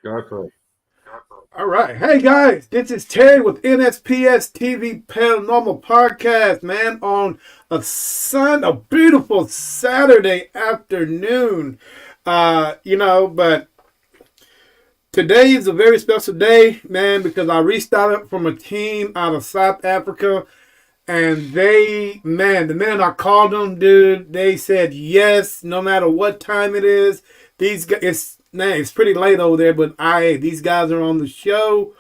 Go for it. All right. Hey, guys, this is Terry with NSPS TV Paranormal Podcast, man, on a beautiful Saturday afternoon. But today is a very special day, man, because I reached out from a team out of South Africa. And the minute I called them, dude, they said yes, no matter what time it is. These guys, it's pretty late over there, but these guys are on the show,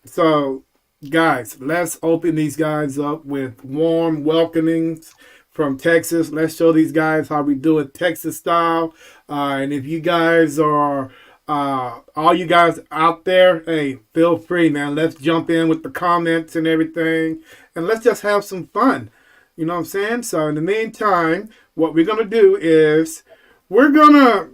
So, guys, let's open these guys up with warm welcomings from Texas. Let's show these guys how we do it Texas style. And if you guys are all you guys out there, hey, feel free, man. Let's jump in with the comments and everything, and let's just have some fun. You know what I'm saying? So in the meantime, what we're gonna do is we're gonna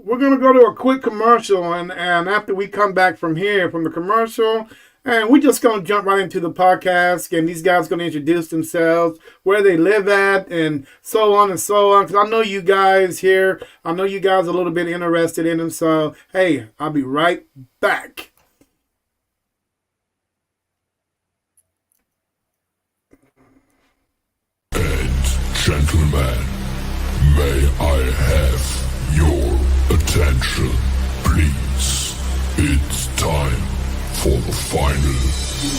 go to a quick commercial, and after we come back from the commercial, and we're just gonna jump right into the podcast, and these guys gonna introduce themselves, where they live at, and so on and so on. Because I know you guys here, I know you guys are a little bit interested in them. So hey, I'll be right back. Gentlemen, may I have your attention, please? It's time for the final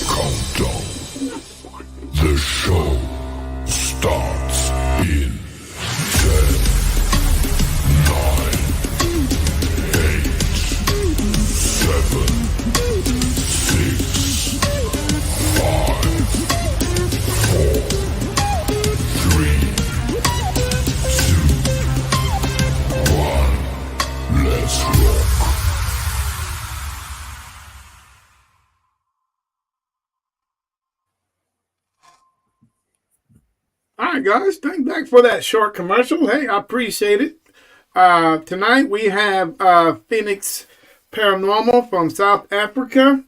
countdown. The show starts in 10, 9, 8, 7, 6, 5, 4, 3, 2, 1. Let's rock. All right, guys, thank back for that short commercial. Hey, I appreciate it. Tonight we have Phoenix Paranormal from South Africa.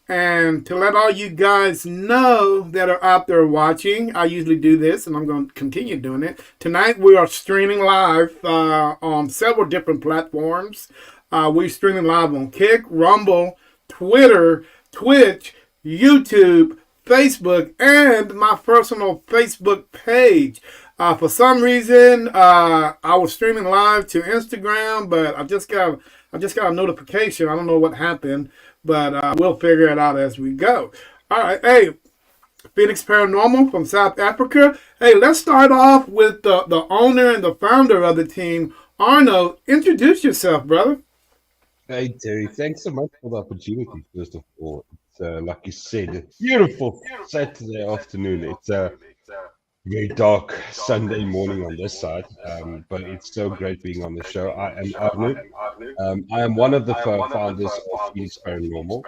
And to let all you guys know that are out there watching, I usually do this, and I'm going to continue doing it. Tonight we are streaming live on several different platforms. We're streaming live on Kick, Rumble, Twitter, Twitch, YouTube, Facebook, and my personal Facebook page. For some reason, I was streaming live to Instagram, but I just got a notification. I don't know what happened, but we'll figure it out as we go. All right, hey, Phoenix Paranormal from South Africa. Hey, let's start off with the owner and the founder of the team, Arno. Introduce yourself, brother. Hey, Terry. Thanks so much for the opportunity, first of all. It's, like you said, a beautiful Saturday afternoon. It's a very dark Sunday morning on this side, but it's so great being on the show. I am Arno. I am one of the founders of Phoenix Paranormal.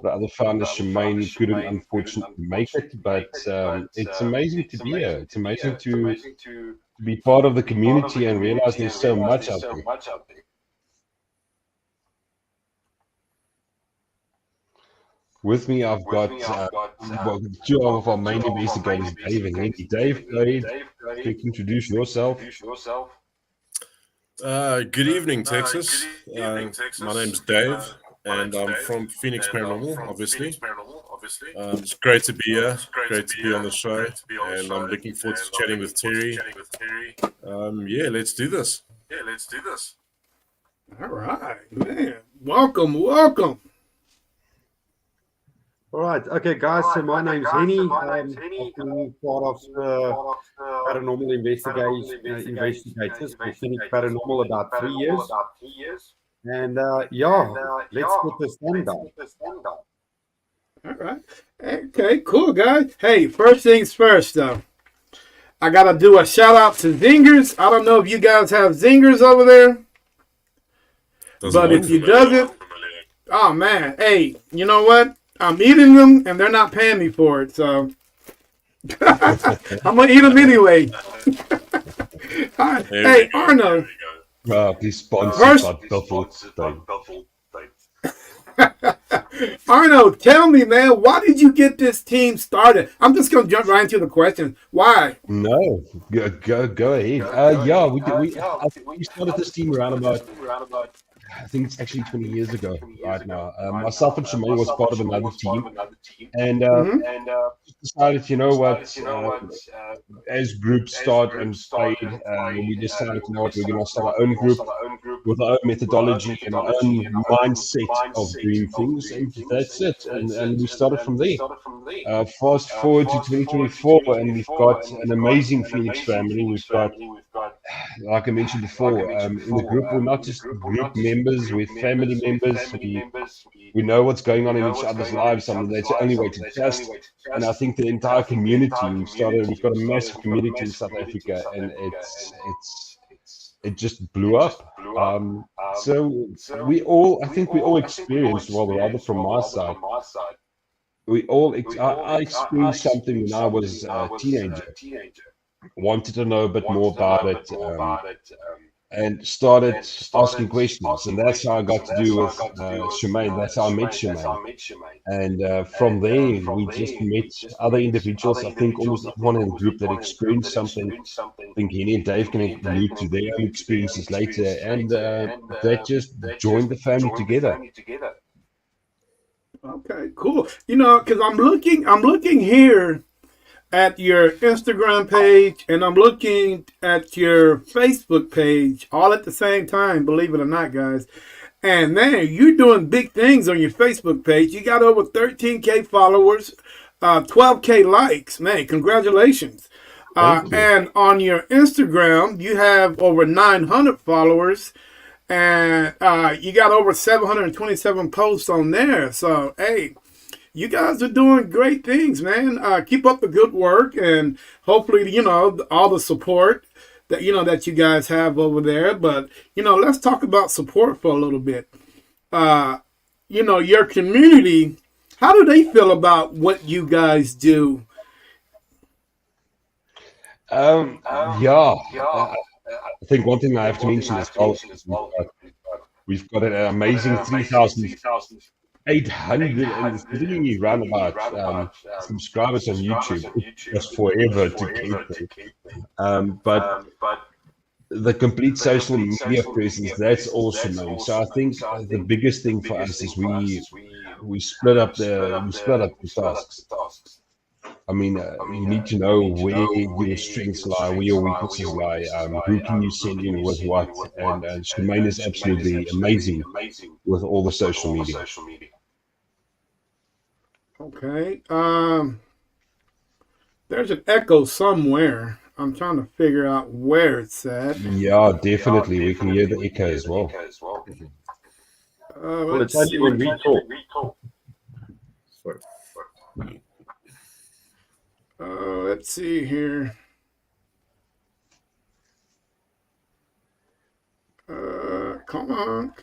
The other founder, Shemaine, couldn't unfortunately make it, but it's amazing to be here. It's amazing to be part of the community and realize there's so much out there. With me, I've got two of our main investigators, Dave and Henry. Dave, quick introduce yourself. Good evening, Texas. My name's Dave, and I'm from Phoenix Paranormal, obviously. It's great to be here, great to be on the show, and I'm looking forward to chatting with Terry. Let's do this. All right, man. Welcome. All right. Okay, guys. So my name's Henny. I've been part of paranormal investigators for Phoenix Paranormal about 3 years. And let's get this done. All right. Okay, cool, guys. Hey, first things first, though. I got to do a shout out to Zingers. I don't know if you guys have Zingers over there. But if you doesn't, oh, man. Hey, you know what? I'm eating them, and they're not paying me for it, so I'm going to eat them anyway. All right. Hey, Arno. Please sponsor Arno, tell me, man, why did you get this team started? I'm just going to jump right into the question. Why? No, go ahead. I think we started this team around about I think it's actually 20 years ago right now. Myself and Shemaine was part of another team, and Mm-hmm. decided, you know what, as groups start and played, we decided, you know what, we're going to start our own group with our own methodology and our own mindset of doing things, and that's it. And we started from there. Fast forward to 2024, and we've got an amazing Phoenix family. We've got, like I mentioned before, in the group, we're not just group members, we're family members. We know what's going on in each other's lives. I mean, that's the only way to trust. And I think the entire community, we've got a massive community in South Africa, and it just blew up. So I think we all experienced, well, rather from my side, I experienced something when I was a teenager, wanted to know a bit more about it, and started asking questions. And that's how I got to do with Shemaine. That's how I met Shemaine. And from there, we just met other individuals. I think almost everyone in the group that experienced something. I think Henny and Dave can allude to their own experiences later. And that just joined the family together. Okay, cool. You know, because I'm looking here at your Instagram page, and I'm looking at your Facebook page all at the same time, believe it or not, guys. And man, you're doing big things on your Facebook page. You got over 13K followers, 12K likes. Man, congratulations. Thank you. And on your Instagram, you have over 900 followers, and you got over 727 posts on there. So, hey, you guys are doing great things, man. Keep up the good work, and hopefully, you know, all the support that that you guys have over there. But let's talk about support for a little bit. Your community. How do they feel about what you guys do? Yeah, I think one thing I have to mention as well, we've got an amazing 3,803 roundabout subscribers on YouTube. It's just forever to keep them. But the complete social media presence, that's also known. So I think the biggest thing for us is we split up the tasks. I mean, you need to know where your strengths lie, where your weaknesses lie, who can you send in with what, and Shemaine is absolutely amazing with all the social media. Okay. There's an echo somewhere. I'm trying to figure out where it's at. Yeah, definitely. We can hear the echo as well. Well, it's only when we talk. Sorry. Let's see here. Come on.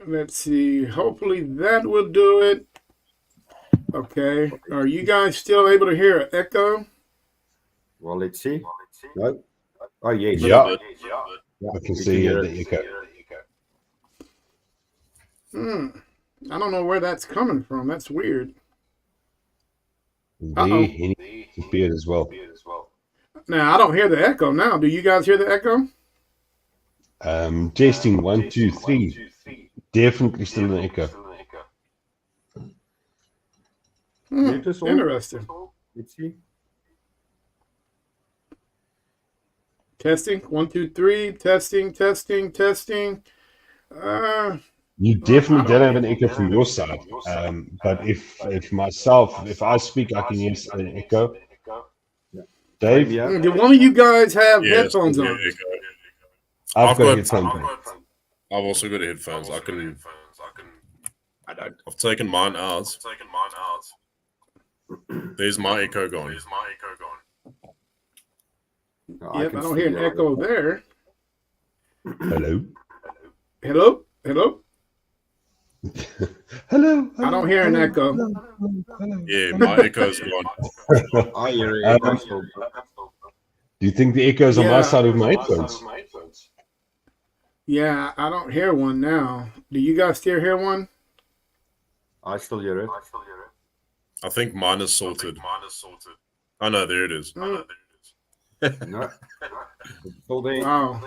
Let's see. Hopefully that will do it. Okay. Are you guys still able to hear an echo? Well, let's see. No. Oh, yes. Yeah, I can see the echo. I don't know where that's coming from. That's weird. He disappeared as well. Now, I don't hear the echo now. Do you guys hear the echo? Testing 1, 2, 3. Definitely still an echo. Interesting. Let's see. Testing 1, 2, 3. Testing. You definitely don't have an echo from your side. But if I speak, I can hear an echo. Dave? Do one of you guys have headphones on? I've got headphones on. I've also got headphones. I've taken mine out. There's my echo gone. Yep, I don't hear an echo there. Hello? Hello? Hello? I don't hear an echo. Yeah, my echo's gone. I hear an echo. Do you think the echo is on my side of my headphones? Yeah, I don't hear one now. Do you guys still hear one? I still hear it. I think mine is sorted. I know, there it is. No, it's still there. Wow,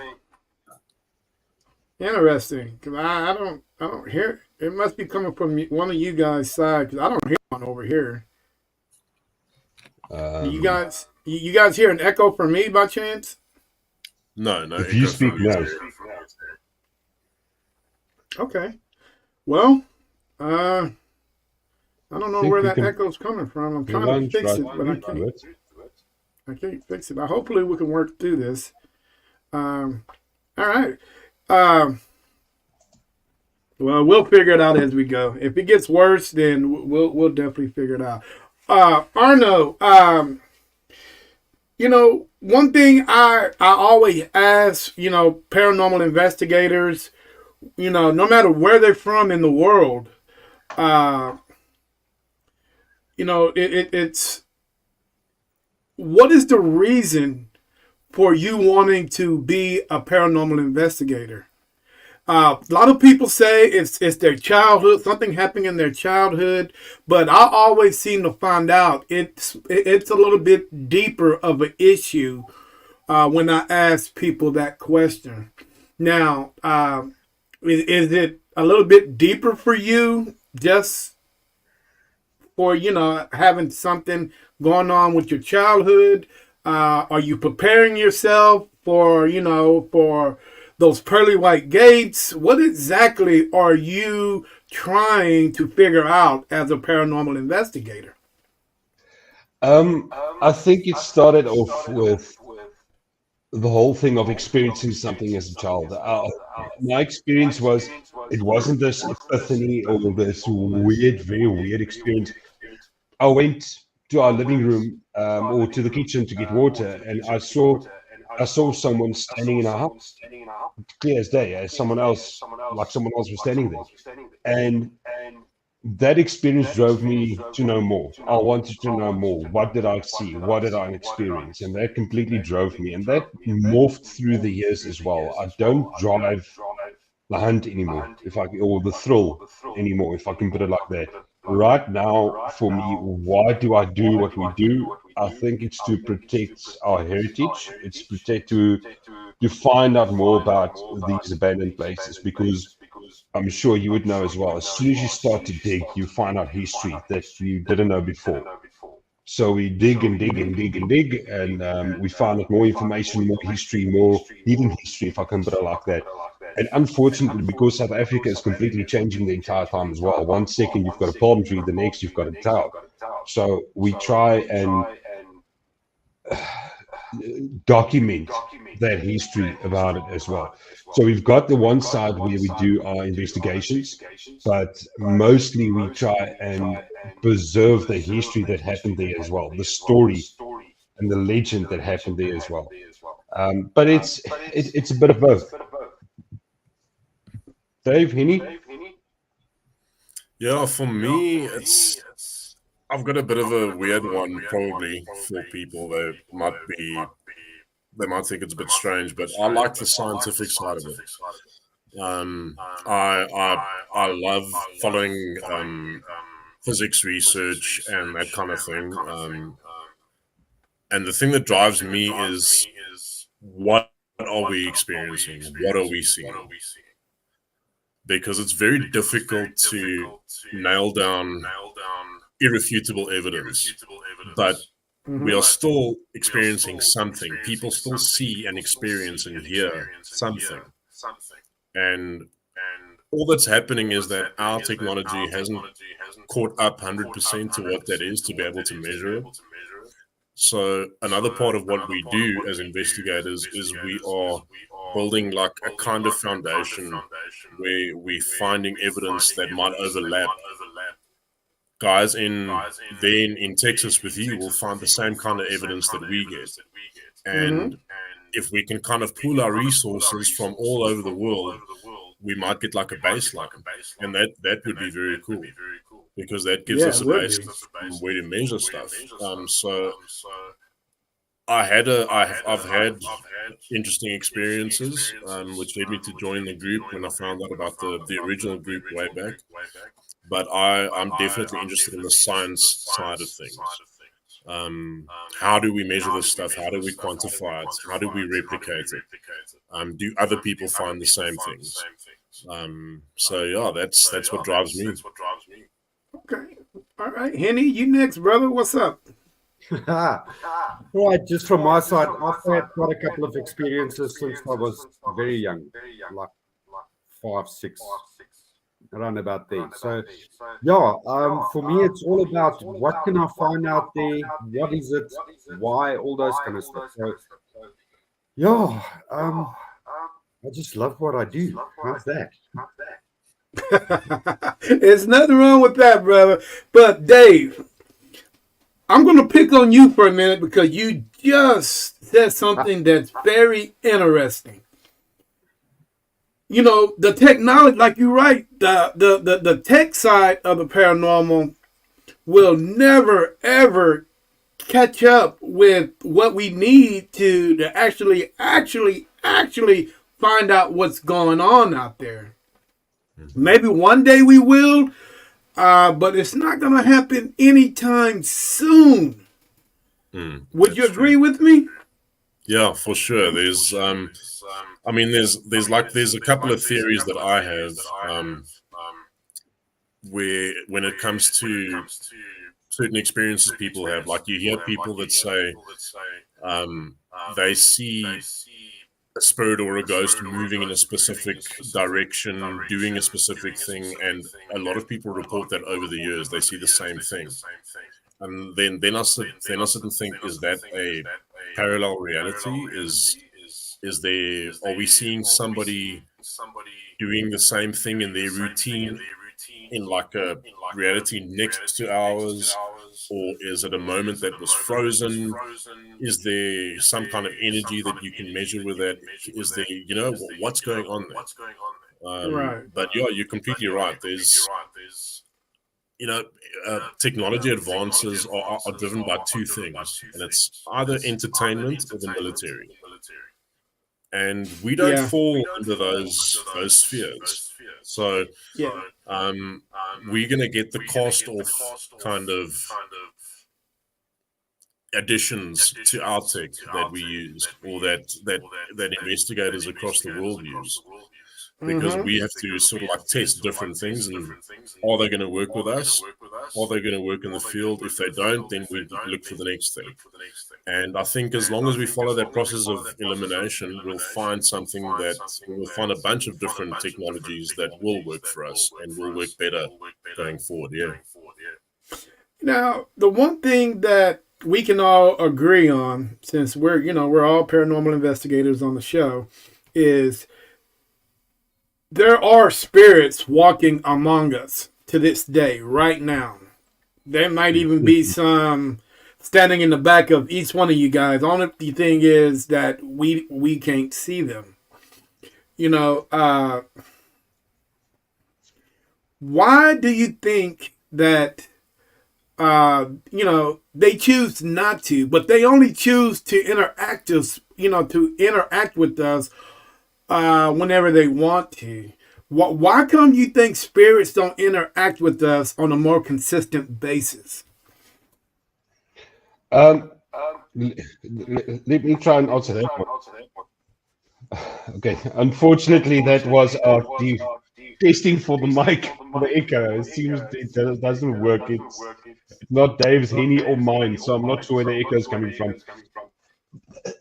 interesting. Cause I don't hear. It must be coming from one of you guys' side. Cause I don't hear one over here. Um, You guys hear an echo from me by chance? No, no if you echo speak from you. now, Okay. Well, uh, I don't I know think where we that can echo's coming from. I'm trying to plunge fix right it, but I into can't. it. I can't fix it. But hopefully, we can work through this. Um, all right. Um, well, we'll figure it out as we go. If it gets worse, then we'll definitely figure it out. Arno, one thing I always ask, paranormal investigators, no matter where they're from in the world, uh, it's what is the reason for you wanting to be a paranormal investigator? A lot of people say it's their childhood, something happened in their childhood, but I always seem to find out it's a little bit deeper of an issue when I ask people that question. Now, is it a little bit deeper for you just for having something going on with your childhood? Are you preparing yourself for for those pearly white gates? What exactly are you trying to figure out as a paranormal investigator? I think it started off with the whole thing of experiencing something as a child. My experience was it wasn't this epiphany or this weird, very weird experience. I went to our living room or to the kitchen to get water, and I saw someone standing in our house, clear as day, as someone else, like someone else was standing there, and that experience drove me to know more. I wanted to know more. What did I see? What did I experience? And that completely drove me. And that morphed through the years as well. I don't drive the hunt anymore, or the thrill anymore, if I can put it like that. Right now, for me, why do I do what we do? I think it's to protect our heritage. It's protect to find out more about these abandoned places because I'm sure you would know as well. As soon as you start to dig, you find out history that you didn't know before. So we dig and dig and dig and dig, and we find out more information, more history, more hidden history, if I can put it like that. And unfortunately, because South Africa is completely changing the entire time as well. One second you've got a palm tree, the next you've got a town. So we try and document that history about it as well. So we've got the one side where we do our investigations, but mostly we try and preserve the history that happened there as well, the story and the legend that happened there as well. But it's a bit of both. Dave, Henny? Yeah, for me, I've got a bit of a weird one probably for people. They might think it's a bit strange, but I like the scientific side of it. I love following physics research and that kind of thing. And the thing that drives me is what are we experiencing? What are we seeing? Because it's very difficult to nail down irrefutable evidence, but we are still experiencing something. People still see and experience and hear something. And all that's happening is that our technology hasn't caught up 100% to what that is to be able to measure it. So another part of what we do as investigators is we are building like a kind of foundation where we're finding evidence that might overlap. Guys in Texas with you will find the same kind of evidence that we get. Mm-hmm. And if we can kind of pool our resources from all over the world, we might get like a baseline. And that would be very cool because that gives Yeah, us it a would base be. way to measure stuff. So I've had interesting experiences, which led me to join the group when I found out about the original group way back. But I'm definitely interested in the science side of things. Um, how do we measure this stuff? How do we quantify it? How do we replicate it? Do other people find the same things? So yeah, that's what drives me. Okay. All right, Henny, you next, brother. What's up? Right, just from my side, I've had quite a couple of experiences since I was very young, like 5, 6, around about there. So, yeah, for me, it's all about what can I find out there, what is it, why, all those kind of stuff. So, yeah, I just love what I do. How's that? There's nothing wrong with that, brother. But Dave, I'm going to pick on you for a minute because you just said something that's very interesting. You know, the technology, like you're right, the tech side of the paranormal will never, ever catch up with what we need to actually find out what's going on out there. Maybe one day we will, but it's not going to happen anytime soon. Would you agree with me? Yeah, for sure. There's there's a couple of theories that I have where when it comes to certain experiences people have, like you hear people that say they see a spirit or a ghost moving in a specific direction, doing a specific thing, and a lot of people report that over the years they see the same thing. And then I sit and think, is that a parallel reality? Is there, are we seeing somebody doing the same thing in their routine in like a reality next to ours, or is it a moment that was frozen? Is there some kind of energy that you can measure with that? Is there, what's going on there? Right. But yeah, you're completely right. There's, technology advances are driven by two things, and it's either entertainment or the military. And we don't Yeah. fall under those spheres. So Yeah. we're going to get the cost off kind of additions to our tech that we use, or that investigators across the world use, because we have to sort of like test different things, and are they going to work with us? Are they going to work in the field? If they don't, then we look for the next thing. And I think as long as we follow that process of elimination, we'll find we'll find a bunch of different technologies that will work for us and will work better going forward. Yeah. Now, the one thing that we can all agree on, since we're all paranormal investigators on the show, is there are spirits walking among us to this day, right now. There might even be some standing in the back of each one of you guys. Only thing is that we can't see them. Why do you think that they choose not to, but they only choose to interact with us whenever they want to? Why come you think spirits don't interact with us on a more consistent basis? Let me try and answer that one. Okay, unfortunately, that was our testing for the mic for the echo. It seems it doesn't work. It's not Dave's, Henny, or mine, so I'm not sure where the echo is coming from.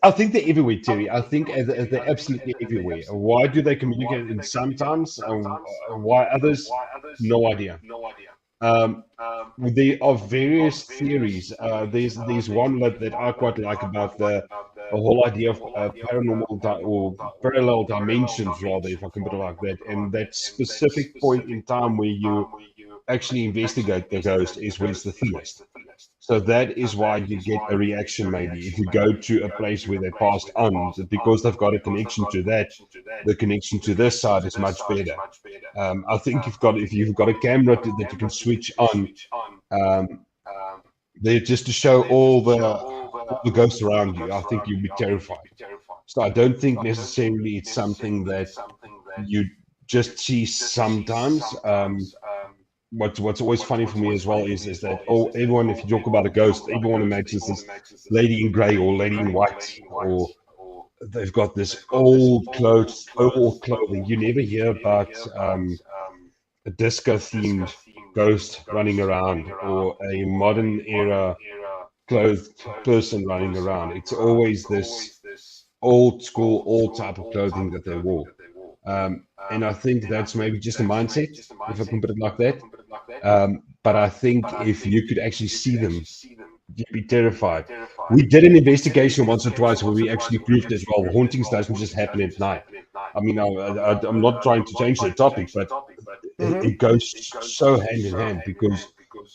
I think they're everywhere, Terry. I think they're absolutely everywhere. Why do they communicate in sometimes? Why others? No idea. There are various theories. There's one that I quite like about the whole idea of paranormal or parallel dimensions, rather, if I can put it like that. And that specific point in time where you actually investigate the ghost is when it's the thinnest. So that is why you get a reaction. Maybe if you go to a place where they passed on, because they've got a connection to that, the connection to this side is much better. I think if you've got a camera that you can switch on, there just to show all the ghosts around you, I think you'd be terrified. So I don't think necessarily it's something that you just see sometimes. what's always funny for me as well is that everyone, if you talk about a ghost, everyone imagines this lady in grey or lady in white, or they've got this old clothes, old clothing. You never hear about a disco themed ghost running around or a modern era clothed person running around. It's always this old school, old type of clothing that they wore. And I think that's maybe just a mindset, if I can put it like that. But I think if you could actually see them, you'd be terrified. We did an investigation once or twice where we actually proved as well. Hauntings doesn't just happen at night. I mean, I'm not trying to change the topic, but Mm-hmm. it goes so hand in hand because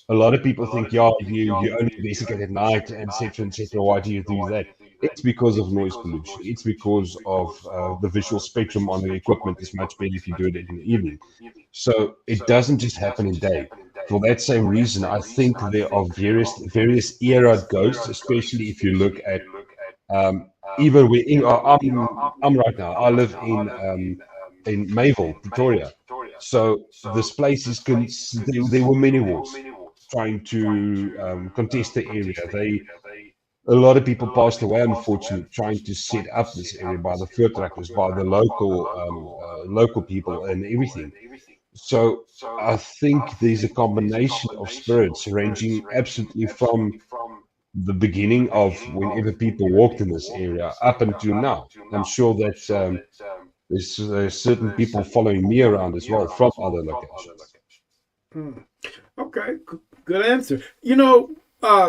a lot of people think, yeah, you only investigate at night and etc. etc. Why do you do that? It's because of noise pollution. It's because of the visual spectrum on the equipment is much better if you do it in the evening. So it doesn't just happen in day. For that same reason, I think there are various era ghosts, especially if you look at even we in I'm right now. I live in Mayville, Pretoria. So this place is there were many wars trying to contest the area. A lot of people passed away, unfortunately, trying to set up this area by the fur truckers, by the local people, and everything. So I think there's a combination of spirits ranging absolutely from the beginning of whenever people walked in this area up until now. I'm sure that there's certain people following me around as well from other locations. Mm. Okay, good answer.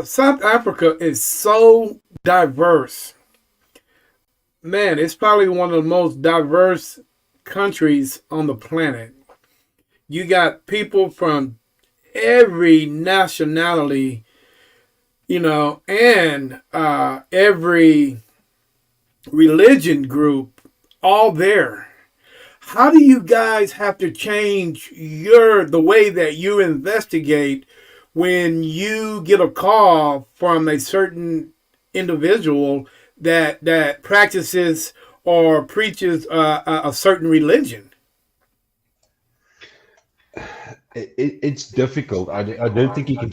South Africa is so diverse. Man, it's probably one of the most diverse countries on the planet. You got people from every nationality, and every religion group, all there. How do you guys have to change the way that you investigate when you get a call from a certain individual that practices or preaches a certain religion? It's difficult. I don't think you can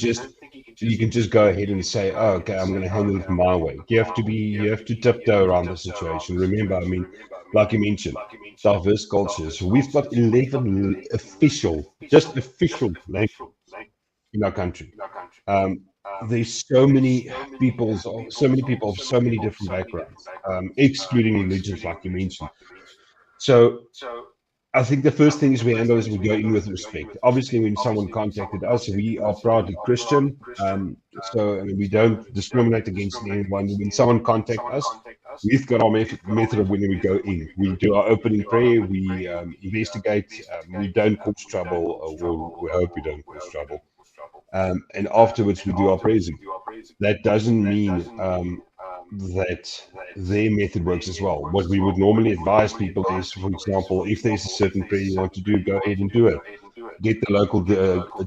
just go ahead and say, oh, okay, I'm going to handle it my way. You have to tiptoe around the situation. Remember, I mean, like you mentioned, diverse cultures. We've got 11 just official languages in our country. Um, there's so many people of so many different backgrounds, excluding religions, like you mentioned. So I think the first thing is we handle is we go in with respect. Obviously, when someone contacted us, we are proudly Christian, so I mean, we don't discriminate against anyone. When someone contacts us, we've got our method of when we go in. We do our opening prayer, we investigate, we don't cause trouble, or we hope we don't cause trouble, and afterwards we do our praising. That doesn't mean that their method works as well. What we would normally advise people is, for example, if there's a certain prayer you want to do, go ahead and do it. Get the local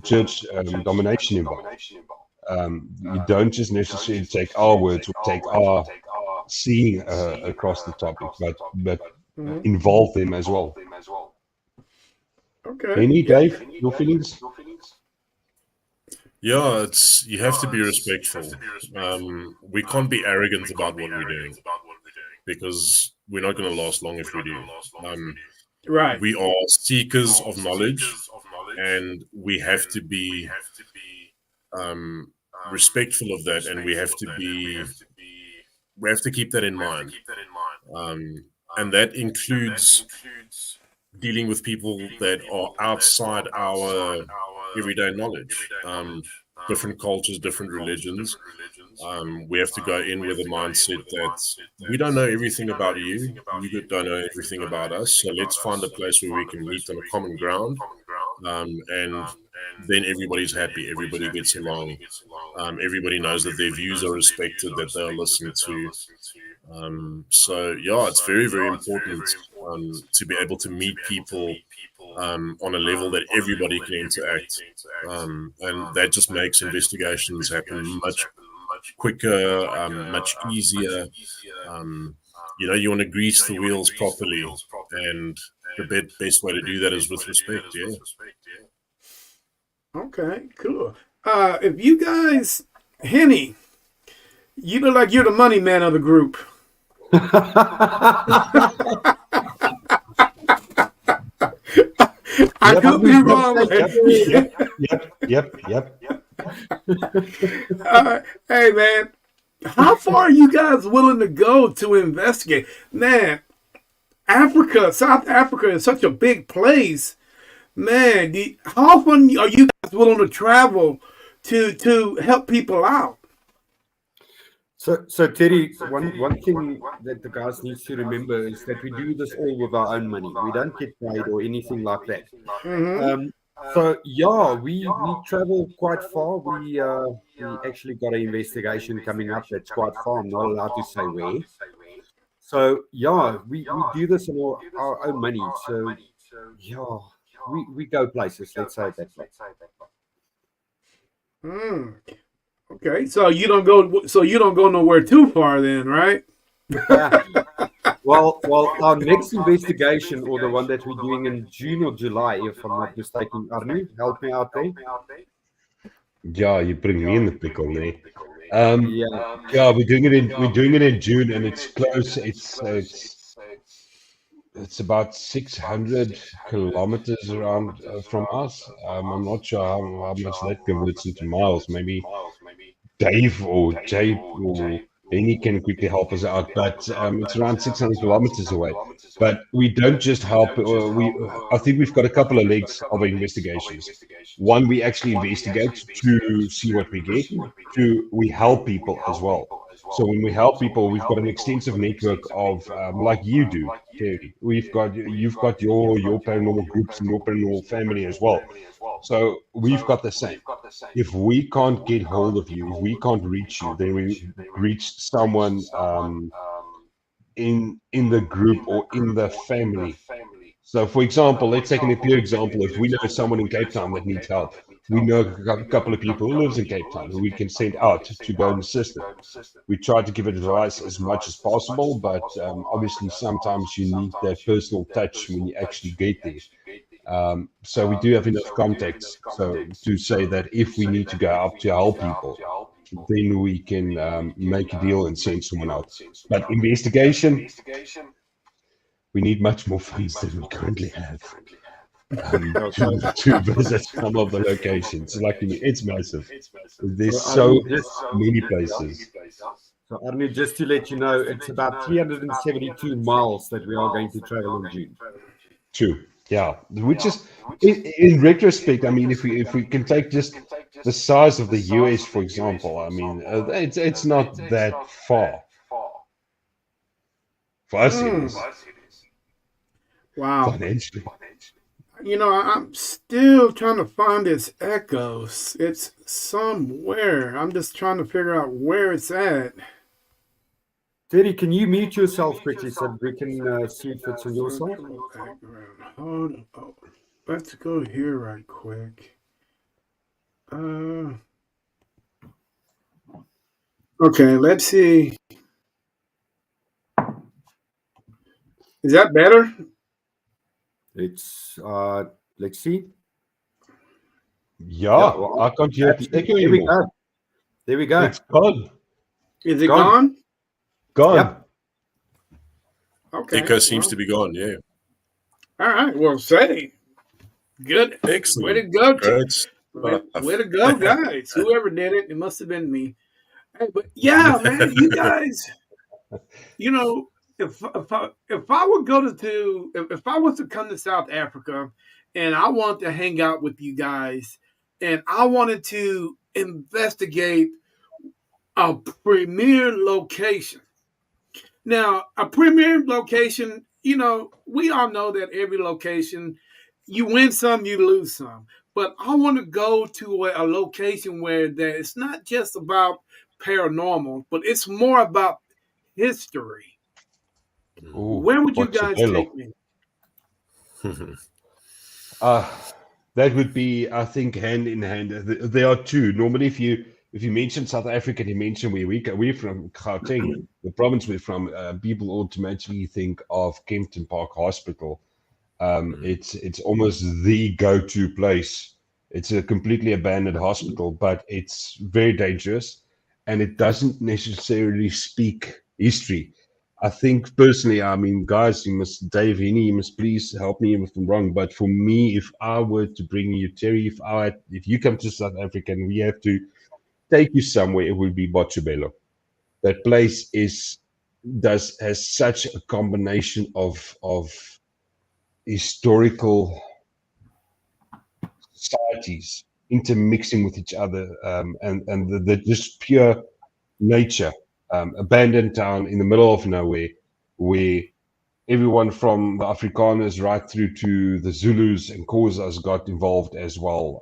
church domination involved. You don't just necessarily take our words or take our seeing across the topic, but Hmm. involve them as well. Okay. Any Dave, your feelings? Yeah, it's you have to be respectful. We can't be arrogant about what we're doing because we're not going to last long if we do. Right. We are seekers of knowledge, and um, respectful of that, and we have to keep that in mind. And that includes dealing with people that are outside our everyday knowledge. Different cultures, different religions. We have to go in with a mindset that we don't know everything about you. You don't know everything about us. So let's find a place where we can meet on a common ground, and then everybody's happy. Everybody gets along. Everybody knows that their views are respected, that they are listened to. So yeah, it's very, very important to be able to meet people on a level that everybody can interact, and that just makes investigations happen much quicker, much easier. Um, you want to grease the wheels properly, and the best way to do that is with respect. Yeah. Okay, cool. If you guys, Henny, you look like you're the money man of the group. I Yep, could be yep, wrong. yep. Yep. Hey, man, how far are you guys willing to go to investigate? Man, Africa, South Africa is such a big place. Man, how often are you guys willing to travel to help people out? So Terry, one thing that the guys needs to remember is that we do this all with our own money. We don't get paid or anything like that. So yeah, we travel quite far. We actually got an investigation coming up that's quite far. I'm not allowed to say where. So yeah, we do this on our own money. So yeah, we go places. Let's say it that way. Hmm. Okay, so you don't go. So you don't go nowhere too far, then, right? Well, our next investigation, or the one that we're doing in June or July, if I'm not mistaken, Arnie, help me out there. Yeah, you bring me in the pickle, ne? Yeah. Yeah, we're doing it in June, and it's close. It's about 600 kilometers around from us. I'm not sure how much that converts into miles. Maybe Dave or Jay or Benny can quickly help us out, but it's around 600 kilometers away. But we don't just help. I think we've got a couple of legs of investigations. One, we actually investigate to see what we get. Two, we help people as well. So when we help people, we've got an extensive network of, like you do, Terry. You've got your paranormal groups and your paranormal family as well. So we've got the same. If we can't get hold of you, if we can't reach you, then we reach someone in the group or in the family. So, for example, let's take a clear example. If we know someone in Cape Town that needs help, we know a couple of people who lives in Cape Town who we can send out to go and assist them. We try to give advice as much as possible, but obviously sometimes you need that personal touch when you actually get there. So we do have enough contacts so to say that if we need to go up to help people, then we can make a deal and send someone out. But investigation, we need much more funds than we currently have to visit some of the locations. Like it's massive. There's so many places. So Arnie, just to let you know, it's about 372 miles that we are going to travel in June. True. Yeah, which is in retrospect. I mean, if we can take just the size of the US, for example, I mean, it's not that far. For us, it is. Wow. Financially. You know, I'm still trying to find this echoes. It's somewhere. I'm just trying to figure out where it's at. Terry, can you mute yourself quickly so we can see if it's on your side? Background. Hold on. Oh, let's go here right quick. Okay, let's see. Is that better? It's let's see. Yeah, well, I can't hear the echo There we anymore. go. There we go. It's gone. Is it Gone. gone? Gone. Yep. Okay. Echo seems to be gone. Yeah. All right. Well, say good. Excellent. Way to go. Great. Way to go, guys. Whoever did it, it must have been me. Hey, but yeah, man, you guys, you know, if I would go to if I was to come to South Africa and I want to hang out with you guys and I wanted to investigate a premier location. Now, a premier location, you know, we all know that every location, you win some, you lose some. But I want to go to a location where it's not just about paranormal, but it's more about history. Ooh, Where would you what's guys available? take me? That would be, I think, hand in hand. There are two. Normally, if you mention South Africa, you mention where we're from, Gauteng, the province we're from. People automatically think of Kempton Park Hospital. It's almost the go-to place It's a completely abandoned hospital, but it's very dangerous, and it doesn't necessarily speak history. I think personally, I mean, guys, Dave Heaney, you must please help me if I'm wrong. But for me, if I were to bring you, Terry, if you come to South Africa and we have to take you somewhere, it would be Botshabelo. That place has such a combination of historical societies intermixing with each other, and the just pure nature, abandoned town in the middle of nowhere, where everyone from the Afrikaners right through to the Zulus and Xhosas got involved as well.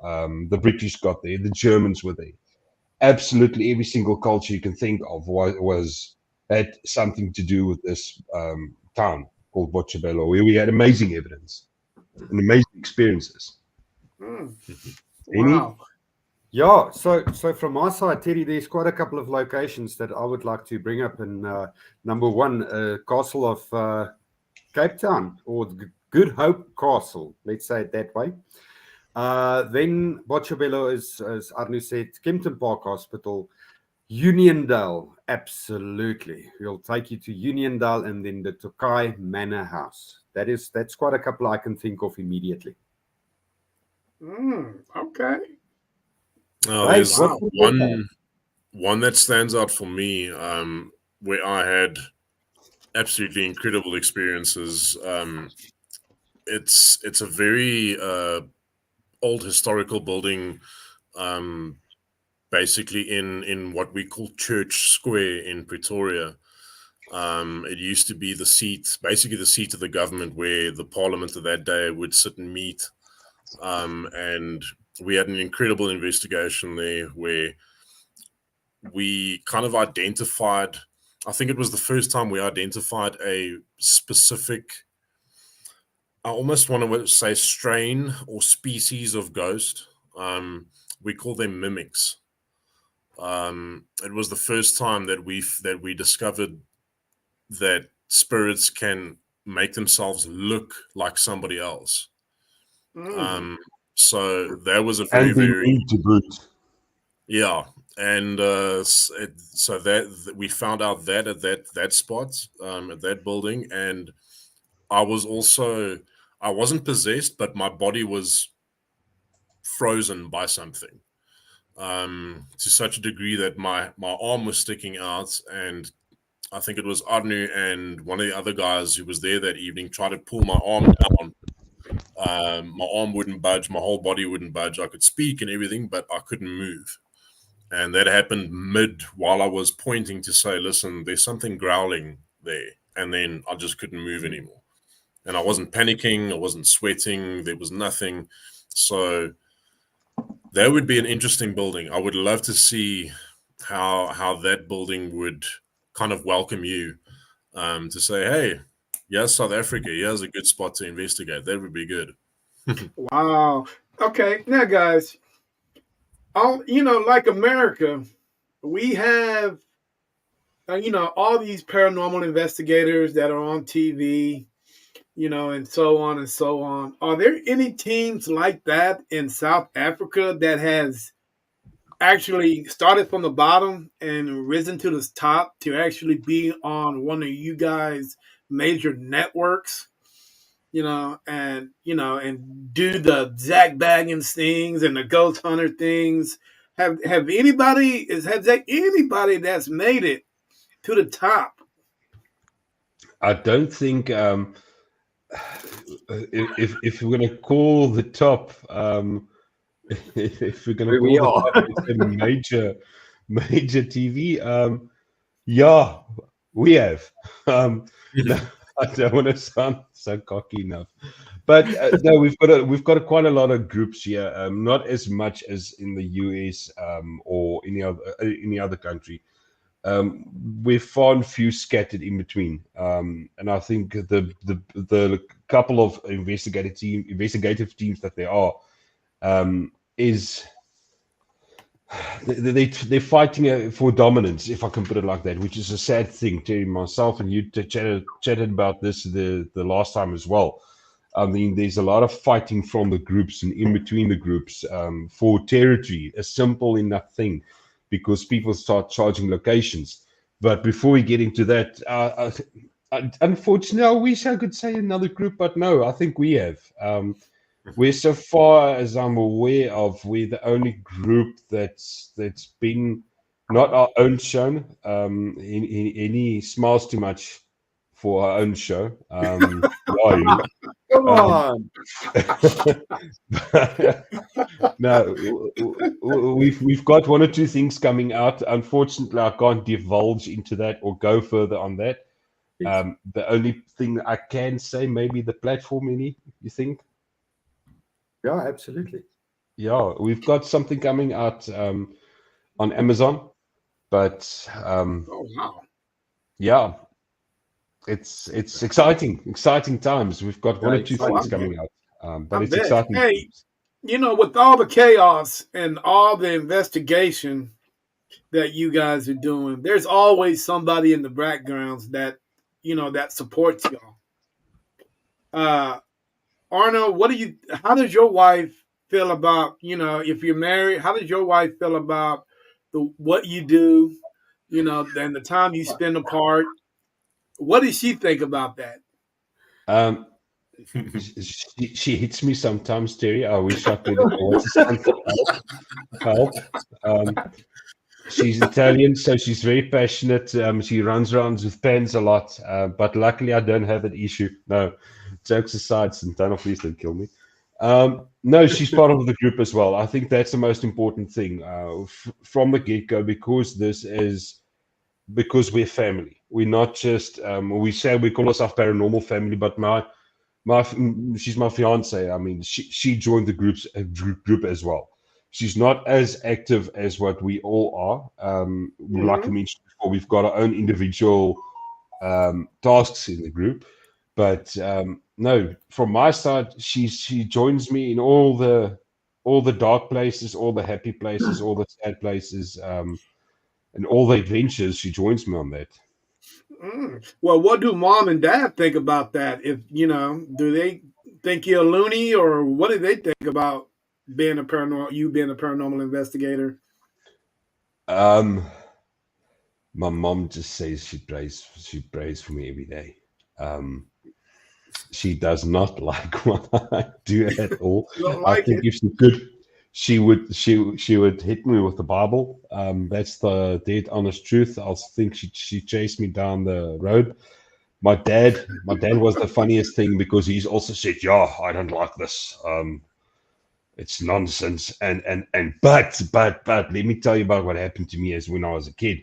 The British got there, the Germans were there. Absolutely every single culture you can think of had something to do with this town called Botshabelo, where we had amazing evidence and amazing experiences. Any? Wow. Yeah, so from my side, Teddy, there's quite a couple of locations that I would like to bring up. And number one, Castle of Cape Town, or Good Hope Castle, let's say it that way. Then Botshabelo is, as Arnu said, Kempton Park Hospital, Uniondale, absolutely. We'll take you to Uniondale, and then the Tokai Manor House. That's quite a couple I can think of immediately. Okay. Oh, Right, there's what- one that stands out for me, where I had absolutely incredible experiences. It's a very old historical building, basically in what we call Church Square in Pretoria. It used to be basically the seat of the government, where the parliament of that day would sit and meet. And we had an incredible investigation there where we kind of identified, I think it was the first time we identified a specific, I almost want to say strain or species of ghost. We call them mimics. It was the first time that we discovered that spirits can make themselves look like somebody else. So that was a very, And they very, need to boot. yeah. And so that we found out that at that spot, at that building, and I wasn't possessed, but my body was frozen by something, to such a degree that my arm was sticking out, and I think it was Arnu and one of the other guys who was there that evening tried to pull my arm down. My arm wouldn't budge, my whole body wouldn't budge. I could speak and everything, but I couldn't move. And that happened while I was pointing to say, listen, there's something growling there. And then I just couldn't move anymore. And I wasn't panicking, I wasn't sweating, there was nothing. So that would be an interesting building. I would love to see how that building would kind of welcome you, to say, hey, yes, South Africa, here's a good spot to investigate. That would be good. Wow. Okay. Now, guys, like America, we have, all these paranormal investigators that are on TV, and so on and so on. Are there any teams like that in South Africa that has actually started from the bottom and risen to the top to actually be on one of you guys' major networks? And do the Zach Baggins things and the Ghost Hunter things. Has anybody that's made it to the top? I don't think if we're gonna call the top, if we're gonna We call the are. top, it's a major TV. Yeah, we have. No, I don't want to sound so cocky enough, but no, we've got quite a lot of groups here. Not as much as in the US or any other country. We're far and few scattered in between, and I think the couple of investigative teams that there are is they're fighting for dominance, if I can put it like that, which is a sad thing. Terry, myself, and you chatted about this the last time as well. I mean, there's a lot of fighting from the groups and in between the groups for territory, a simple enough thing, because people start charging locations. But before we get into that, unfortunately, I wish I could say another group, but no, I think we have. We're, so far as I'm aware of, we're the only group that's been not our own show. Any smiles too much for our own show. Why you? Come Um, on. no, we've got one or two things coming out. Unfortunately, I can't divulge into that or go further on that. The only thing I can say, maybe the platform, any you think? Yeah, absolutely. Yeah, we've got something coming out on Amazon, but Oh wow. yeah, it's exciting times. We've got one Yeah, or two Oh, things exciting. coming out, I but it's bet. exciting Hey, times. with all the chaos and all the investigation that you guys are doing, there's always somebody in the backgrounds that that supports y'all. Uh, Arnold, how does your wife feel about, if you're married, how does your wife feel about what you do, and the time you spend apart? What does she think about that? Um, she hits me sometimes, Terry. I wish I could. What's his son for help? Um, she's Italian, so she's very passionate. She runs around with pens a lot, but luckily I don't have that issue. No, jokes aside, Santana, please don't kill me. No, she's part of the group as well. I think that's the most important thing from the get go, because we're family. We're not just we say we call ourselves paranormal family, but my she's my fiance. I mean, she joined the group as well. She's not as active as what we all are. Like I Hmm. mentioned before, we've got our own individual tasks in the group. But no, from my side, she joins me in all the dark places, all the happy places, all the sad places, and all the adventures. She joins me on that. Well, what do mom and dad think about that? If do they think you're loony, or what do they think about you being a paranormal investigator? Um, my mom just says she prays for me every day. Um, she does not like what I do at all. You don't I like think it? if she could, she would hit me with the Bible. That's the dead honest truth. I think she chased me down the road. My dad was the funniest thing because he's also said, "Yeah, I don't like this. It's nonsense." But let me tell you about what happened to me as when I was a kid.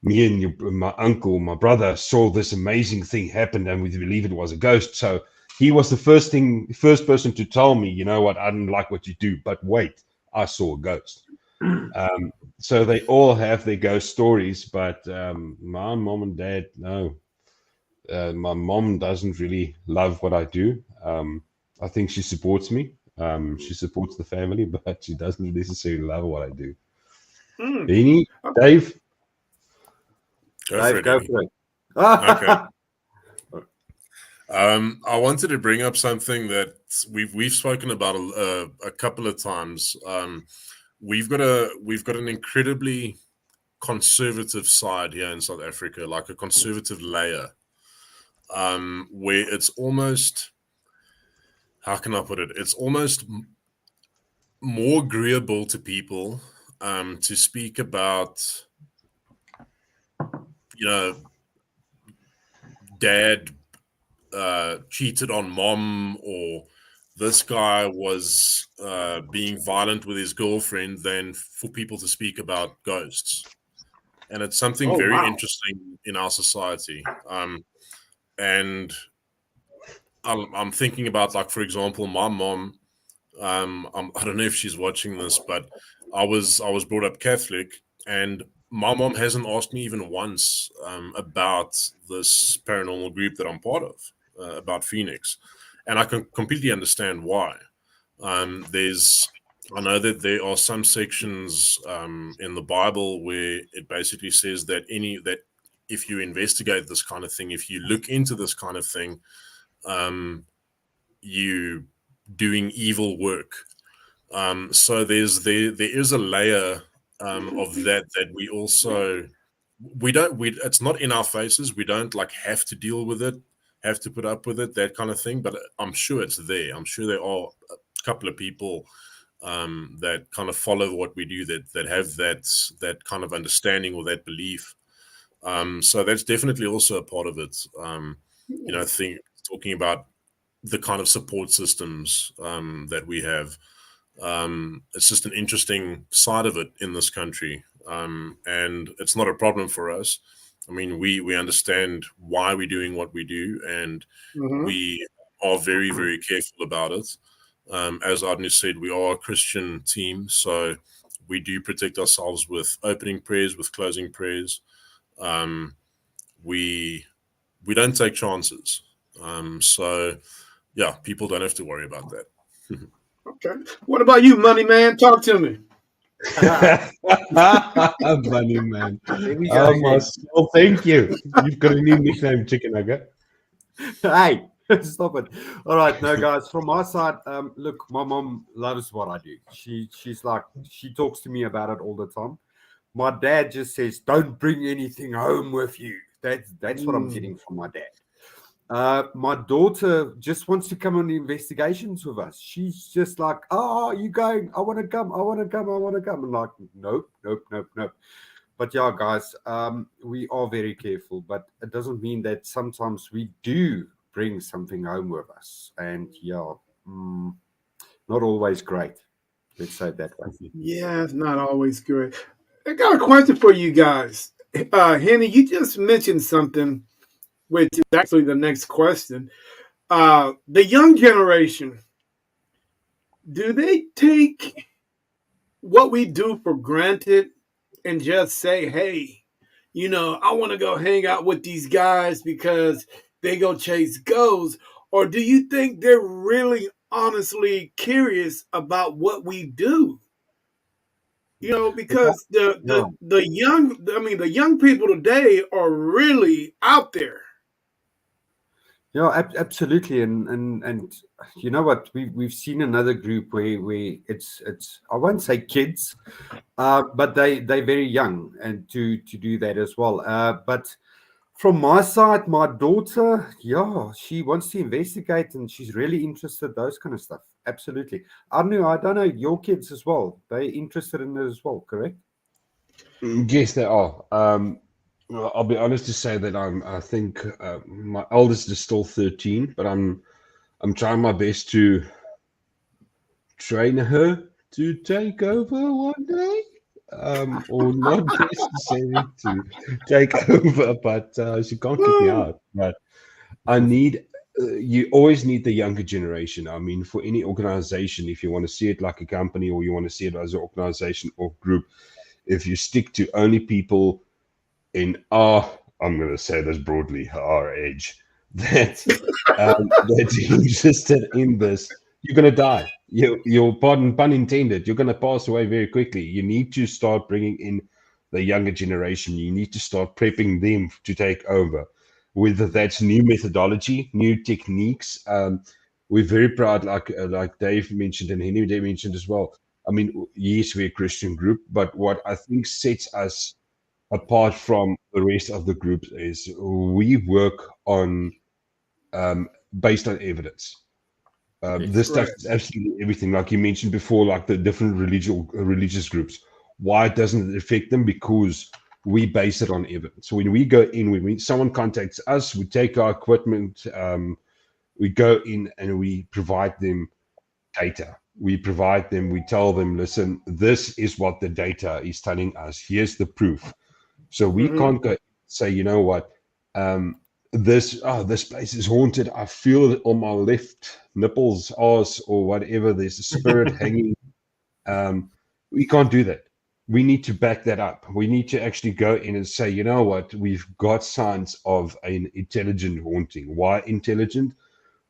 Me and my uncle, my brother saw this amazing thing happen, and we believe it was a ghost. So he was the first person to tell me, you know what, I don't like what you do, but wait, I saw a ghost. So they all have their ghost stories, but my mom and dad, no. My mom doesn't really love what I do. I think she supports me. She supports the family, but she doesn't necessarily love what I do. Mm. Beanie, Okay. Dave, Go for Dave, it, go Eddie. for it. Okay. I wanted to bring up something that we've spoken about a couple of times. We've got an incredibly conservative side here in South Africa, like a conservative layer, where it's almost, how can I put it? It's almost more agreeable to people to speak about, you know, dad cheated on mom, or this guy was being violent with his girlfriend, than for people to speak about ghosts. And it's something Oh very wow. interesting in our society. And I'm thinking about, like, for example, my mom. I don't know if she's watching this, but I was brought up Catholic, and my mom hasn't asked me even once about this paranormal group that I'm part of, about Phoenix, and I can completely understand why. There's I know that there are some sections in the Bible where it basically says that if you investigate this kind of thing, if you look into this kind of thing, um, you doing evil work. So there is a layer of that we also we don't we it's not in our faces. We don't like have to deal with it, have to put up with it, that kind of thing. But I'm sure it's there. I'm sure there are a couple of people that kind of follow what we do, that have that kind of understanding or that belief. So that's definitely also a part of it. Talking about the kind of support systems that we have. It's just an interesting side of it in this country, and it's not a problem for us. I mean, we understand why we're doing what we do, and we are very, very careful about it. As Adnu said, we are a Christian team, so we do protect ourselves with opening prayers, with closing prayers. We we don't take chances. So yeah, people don't have to worry about that. Okay. What about you, Money Man? Talk to me. Funny man. There we go Oh, again. Marcel, thank you. You've got a new nickname, Chicken Nugget. Hey, stop it. All right, no, guys, from my side, look, my mom loves what I do. She's like, she talks to me about it all the time. My dad just says, don't bring anything home with you. That's what I'm getting from my dad. My daughter just wants to come on investigations with us. She's just like, oh, are you going? I want to come. I want to come. I want to come. I'm like, nope, nope, nope, nope. But yeah, guys, we are very careful, but it doesn't mean that sometimes we do bring something home with us. And yeah, not always great. Let's say it that way. Yeah, it's not always good. I got a question for you guys. Henny, you just mentioned something, which is actually the next question. The young generation, do they take what we do for granted and just say, hey, I want to go hang out with these guys because they go chase ghosts? Or do you think they're really honestly curious about what we do? Because the young people today are really out there. Yeah, absolutely, and you know what? We've seen another group where it's I won't say kids, but they're very young and to do that as well. But from my side, my daughter, yeah, she wants to investigate and she's really interested those kind of stuff. Absolutely. I don't know your kids as well. They're interested in it as well, correct? Yes, they are. Well, I'll be honest to say that I think my eldest is still 13, but I'm trying my best to train her to take over one day. Or not necessarily to take over, but she can't kick me out. But I need, you always need the younger generation. I mean, for any organization, if you want to see it like a company or you want to see it as an organization or group, if you stick to only people in our, I'm going to say this broadly, our age, that's interested in this, you're going to die. You're pun intended. You're going to pass away very quickly. You need to start bringing in the younger generation. You need to start prepping them to take over, whether that's new methodology, new techniques. We're very proud, like Dave mentioned and Henry Dave mentioned as well. I mean, yes, we're a Christian group, but what I think sets us apart from the rest of the group is we work on based on evidence. This stuff is absolutely everything. Like you mentioned before, like the different religious groups. Why doesn't it affect them? Because we base it on evidence. So when we go in, when someone contacts us, we take our equipment, we go in and we provide them data. We tell them, listen, this is what the data is telling us. Here's the proof. So we can't go say, you know what, this place is haunted. I feel it on my left nipples, arse, or whatever. There's a spirit hanging. We can't do that. We need to back that up. We need to actually go in and say, you know what, we've got signs of an intelligent haunting. Why intelligent?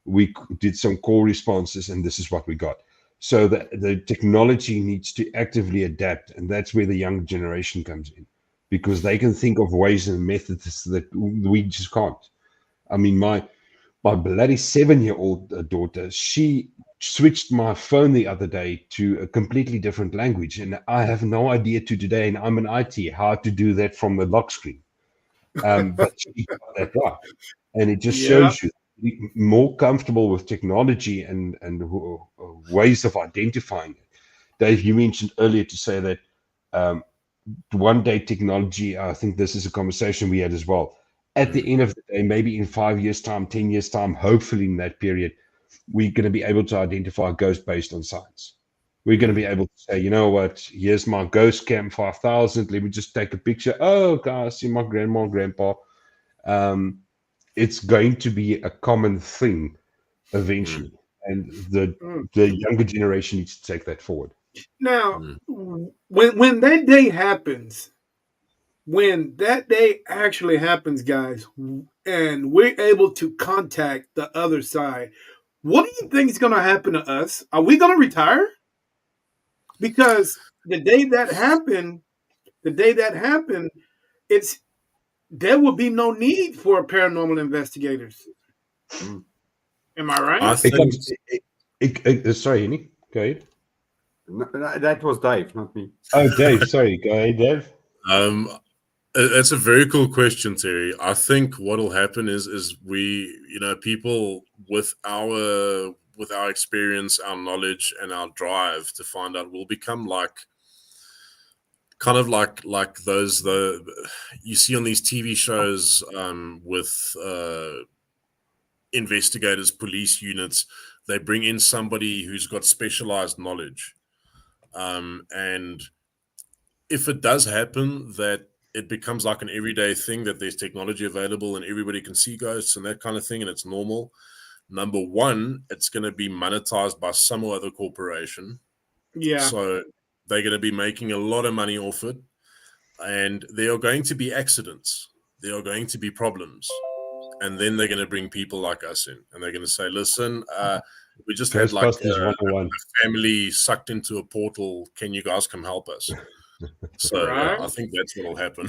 We did some call responses, and this is what we got. So the technology needs to actively adapt, and that's where the young generation comes in, because they can think of ways and methods that we just can't. I mean, my bloody 7-year-old daughter, she switched my phone the other day to a completely different language, and I have no idea to today, and I'm an IT, how to do that from the lock screen. But she got that right, and it just Yeah. shows you more comfortable with technology and ways of identifying it. Dave, you mentioned earlier to say that um, one day technology, I think this is a conversation we had as well. At the end of the day, maybe in 5 years' time, 10 years' time, hopefully in that period, we're going to be able to identify a ghost based on science. We're going to be able to say, you know what, here's my ghost cam 5000. Let me just take a picture. Oh, guys, see my grandma and grandpa. Um, it's going to be a common thing eventually. And Mm. the younger generation needs to take that forward. Now, when that day happens, when that day actually happens, guys, and we're able to contact the other side, what do you think is going to happen to us? Are we going to retire? Because the day that happened, it's there will be no need for paranormal investigators. Am I right? I It think comes, sorry, Annie, go ahead. No, that was Dave, not me. Oh, Dave, sorry, go ahead, Dave. um, it's a very cool question, Terry. I think what'll happen is we, people with our experience, our knowledge, and our drive to find out, will become like kind of like those you see on these TV shows with investigators, police units. They bring in somebody who's got specialized knowledge, and if it does happen that it becomes like an everyday thing, that there's technology available and everybody can see ghosts and that kind of thing, and it's normal. Number one, it's going to be monetized by some other corporation. Yeah. So they're going to be making a lot of money off it. And there are going to be accidents. There are going to be problems. And then they're going to bring people like us in. And they're going to say, listen, we just had like Ghostbusters 101. a family sucked into a portal. Can you guys come help us? So yeah, Right. I think that's what will happen.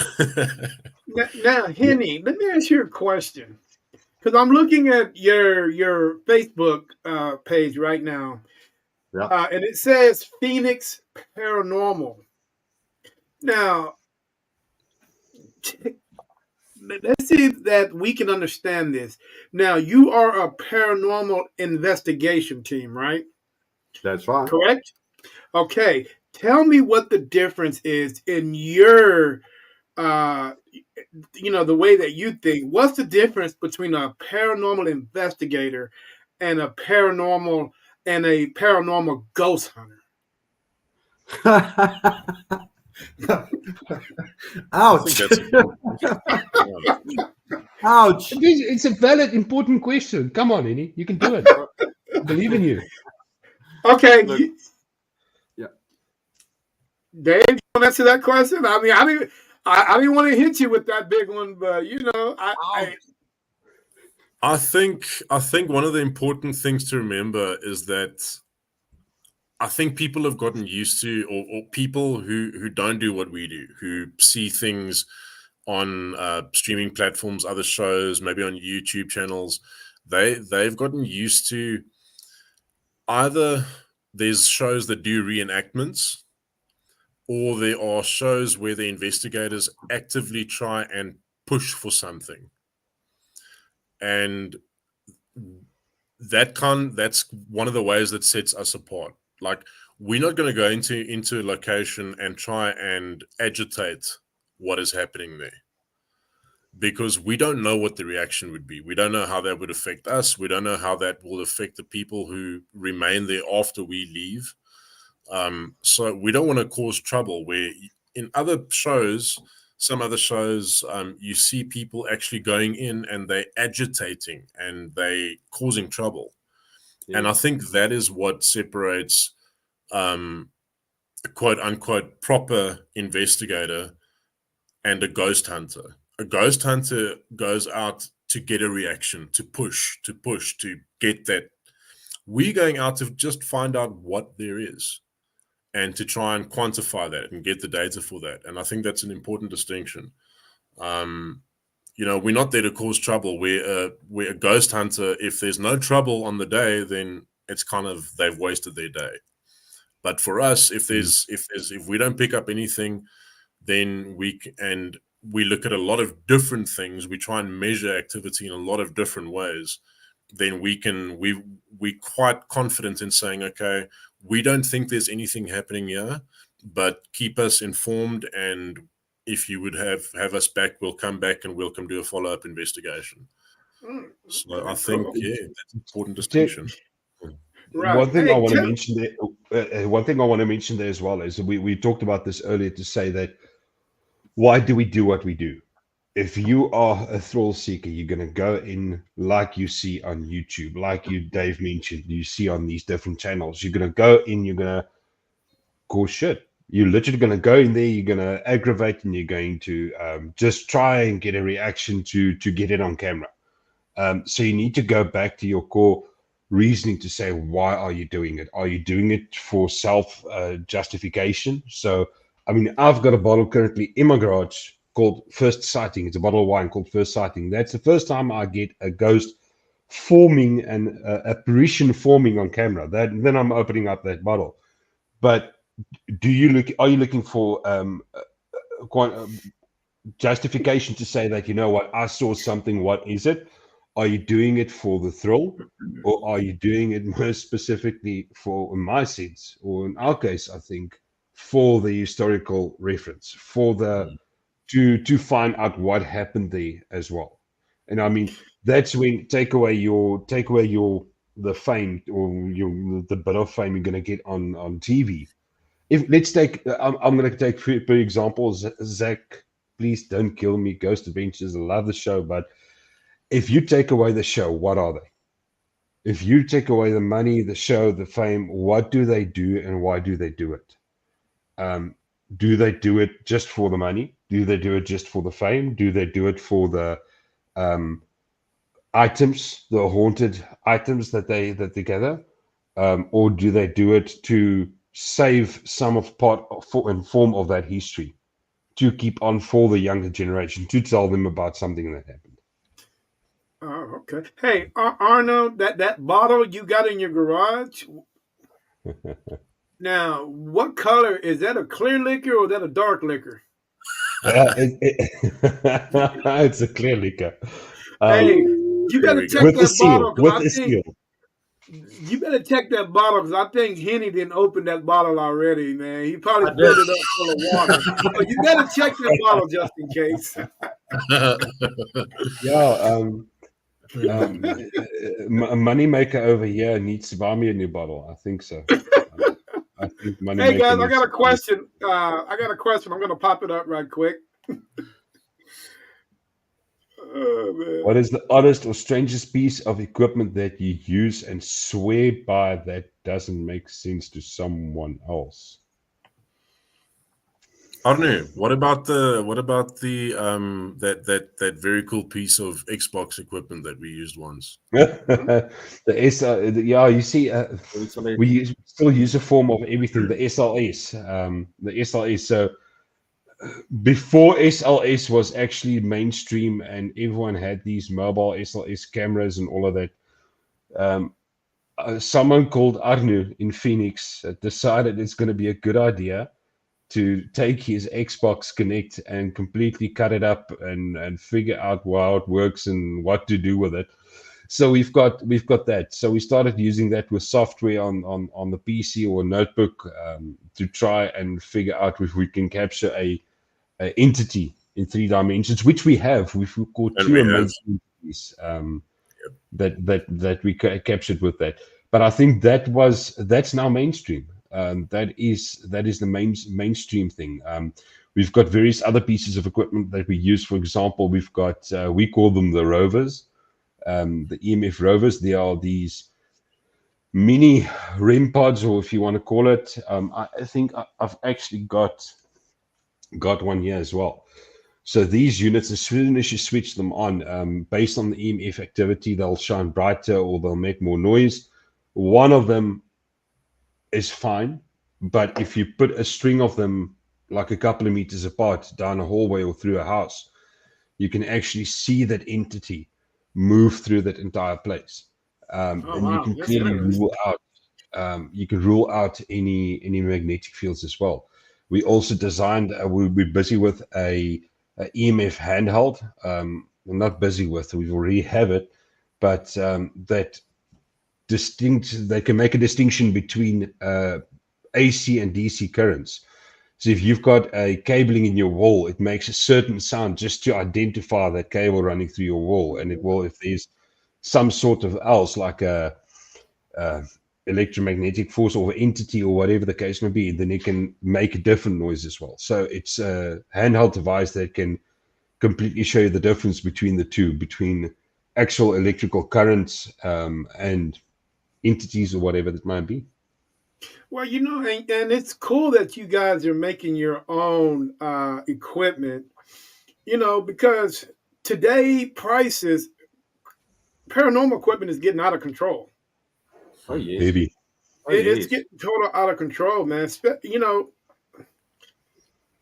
Now, Henny, let me ask you a question. Because I'm looking at your Facebook page right now, Yeah. and it says Phoenix Paranormal. Now, let's see that we can understand this. Now, you are a paranormal investigation team, right? That's right. Correct? Okay. Tell me what the difference is in your, uh, the way that you think. What's the difference between a paranormal investigator and a paranormal ghost hunter? I think Ouch! that's important. Ouch! It's a valid, important question. Come on, Annie, you can do it. I believe in you. Okay, Look, yeah. Dave, you want to answer that question? I mean, I didn't want to hit you with that big one, but I think one of the important things to remember is that I think people have gotten used to, or people who don't do what we do, who see things on streaming platforms, other shows, maybe on YouTube channels, they've gotten used to either there's shows that do reenactments, or there are shows where the investigators actively try and push for something. And that's one of the ways that sets us apart. Like, we're not going to go into a location and try and agitate what is happening there, because we don't know what the reaction would be. We don't know how that would affect us. We don't know how that will affect the people who remain there after we leave. So we don't want to cause trouble. Where in other shows, some other shows, you see people actually going in and they agitating and they causing trouble. Yeah. And I think that is what separates a quote unquote proper investigator and a ghost hunter. A ghost hunter goes out to get a reaction, to push, to get that. We're going out to just find out what there is and to try and quantify that and get the data for that. And I think that's an important distinction. we're not there to cause trouble. We're a ghost hunter. If there's no trouble on the day, then it's kind of they've wasted their day. But for us, if we don't pick up anything, then we look at a lot of different things. We try and measure activity in a lot of different ways. Then we're quite confident in saying, okay, we don't think there's anything happening here, but keep us informed, and if you would have us back, we'll come back and we'll come do a follow-up investigation. So I think, that's an important distinction. Right. One thing Hey, I want to mention there, one thing I want to mention there as well is we talked about this earlier to say that why do we do what we do? If you are a thrill seeker, you're going to go in like you see on YouTube, like Dave mentioned, you see on these different channels. You're going to go in, you're going to cause shit. You're literally going to go in there, you're going to aggravate, and you're going to just try and get a reaction to get it on camera. So you need to go back to your core reasoning to say, why are you doing it? Are you doing it for self justification? So, I mean, I've got a bottle currently in my garage called First Sighting. It's a bottle of wine called First Sighting. That's the first time I get a ghost forming and apparition forming on camera. Then I'm opening up that bottle. But are you looking for justification to say that, you know what, I saw something, what is it? Are you doing it for the thrill, or are you doing it more specifically for, in my sense, or in our case, I think, for the historical reference, for the to find out what happened there as well? And I mean, that's when take away your the fame or the bit of fame you're going to get on TV. If let's take, I'm going to take for example, Zach. Please don't kill me. Ghost Adventures, I love the show, but if you take away the show, what are they? If you take away the money, the show, the fame, what do they do, and why do they do it? Do they do it just for the money? Do they do it just for the fame? Do they do it for the items, the haunted items that they gather, or do they do it to save some of part and form of that history, to keep on for the younger generation, to tell them about something that happened? Oh, okay. Hey, Arno, that bottle you got in your garage. Now, what color is that? A clear liquor or is that a dark liquor? It's a clear liquor. Hey, you better check with the that bottle. seal. With I the think seal. you better check that bottle because I think Henny didn't open that bottle already, man. He probably I filled did. it up full of water. So you better check that bottle just in case. Yeah. A moneymaker over here needs to buy me a new bottle. I think so. I think moneymaker. Hey guys, I got a needs- question. I'm going to pop it up right quick. Oh, man. What is the oddest or strangest piece of equipment that you use and swear by that doesn't make sense to someone else? Arne, what about the that very cool piece of Xbox equipment that we used once? Yeah, you see, Recently. we still use a form of everything. The SLS, So before SLS was actually mainstream and everyone had these mobile SLS cameras and all of that, someone called Arnu in Phoenix decided it's going to be a good idea to take his Xbox Connect and completely cut it up and figure out how it works and what to do with it. So we've got that. So we started using that with software on the PC or notebook to try and figure out if we can capture a entity in 3 dimensions, which we have. We've caught And two we have. amazing entities that we captured with that. But I think that's now mainstream. That is the mainstream thing. We've got various other pieces of equipment that we use. For example, we've got we call them the rovers, the EMF rovers. They are these mini REM pods, or if you want to call it. I think I've actually got one here as well. So these units, as soon as you switch them on, based on the EMF activity, they'll shine brighter or they'll make more noise. One of them is fine, but if you put a string of them like a couple of meters apart down a hallway or through a house, you can actually see that entity move through that entire place, Oh and you wow, can that's clearly interesting. rule out any magnetic fields as well. We also designed. We're busy with a EMF handheld. We're not busy with. We already have it, but they can make a distinction between AC and DC currents. So if you've got a cabling in your wall, it makes a certain sound just to identify that cable running through your wall, and it will, if there's some sort of else like a electromagnetic force or entity or whatever the case may be, then it can make a different noise as well. So it's a handheld device that can completely show you the difference between the two, between actual electrical currents and entities or whatever that might be. Well, and it's cool that you guys are making your own equipment. Because today prices paranormal equipment is getting out of control. Oh yes. Heavy. Oh It's yes. getting total out of control, man.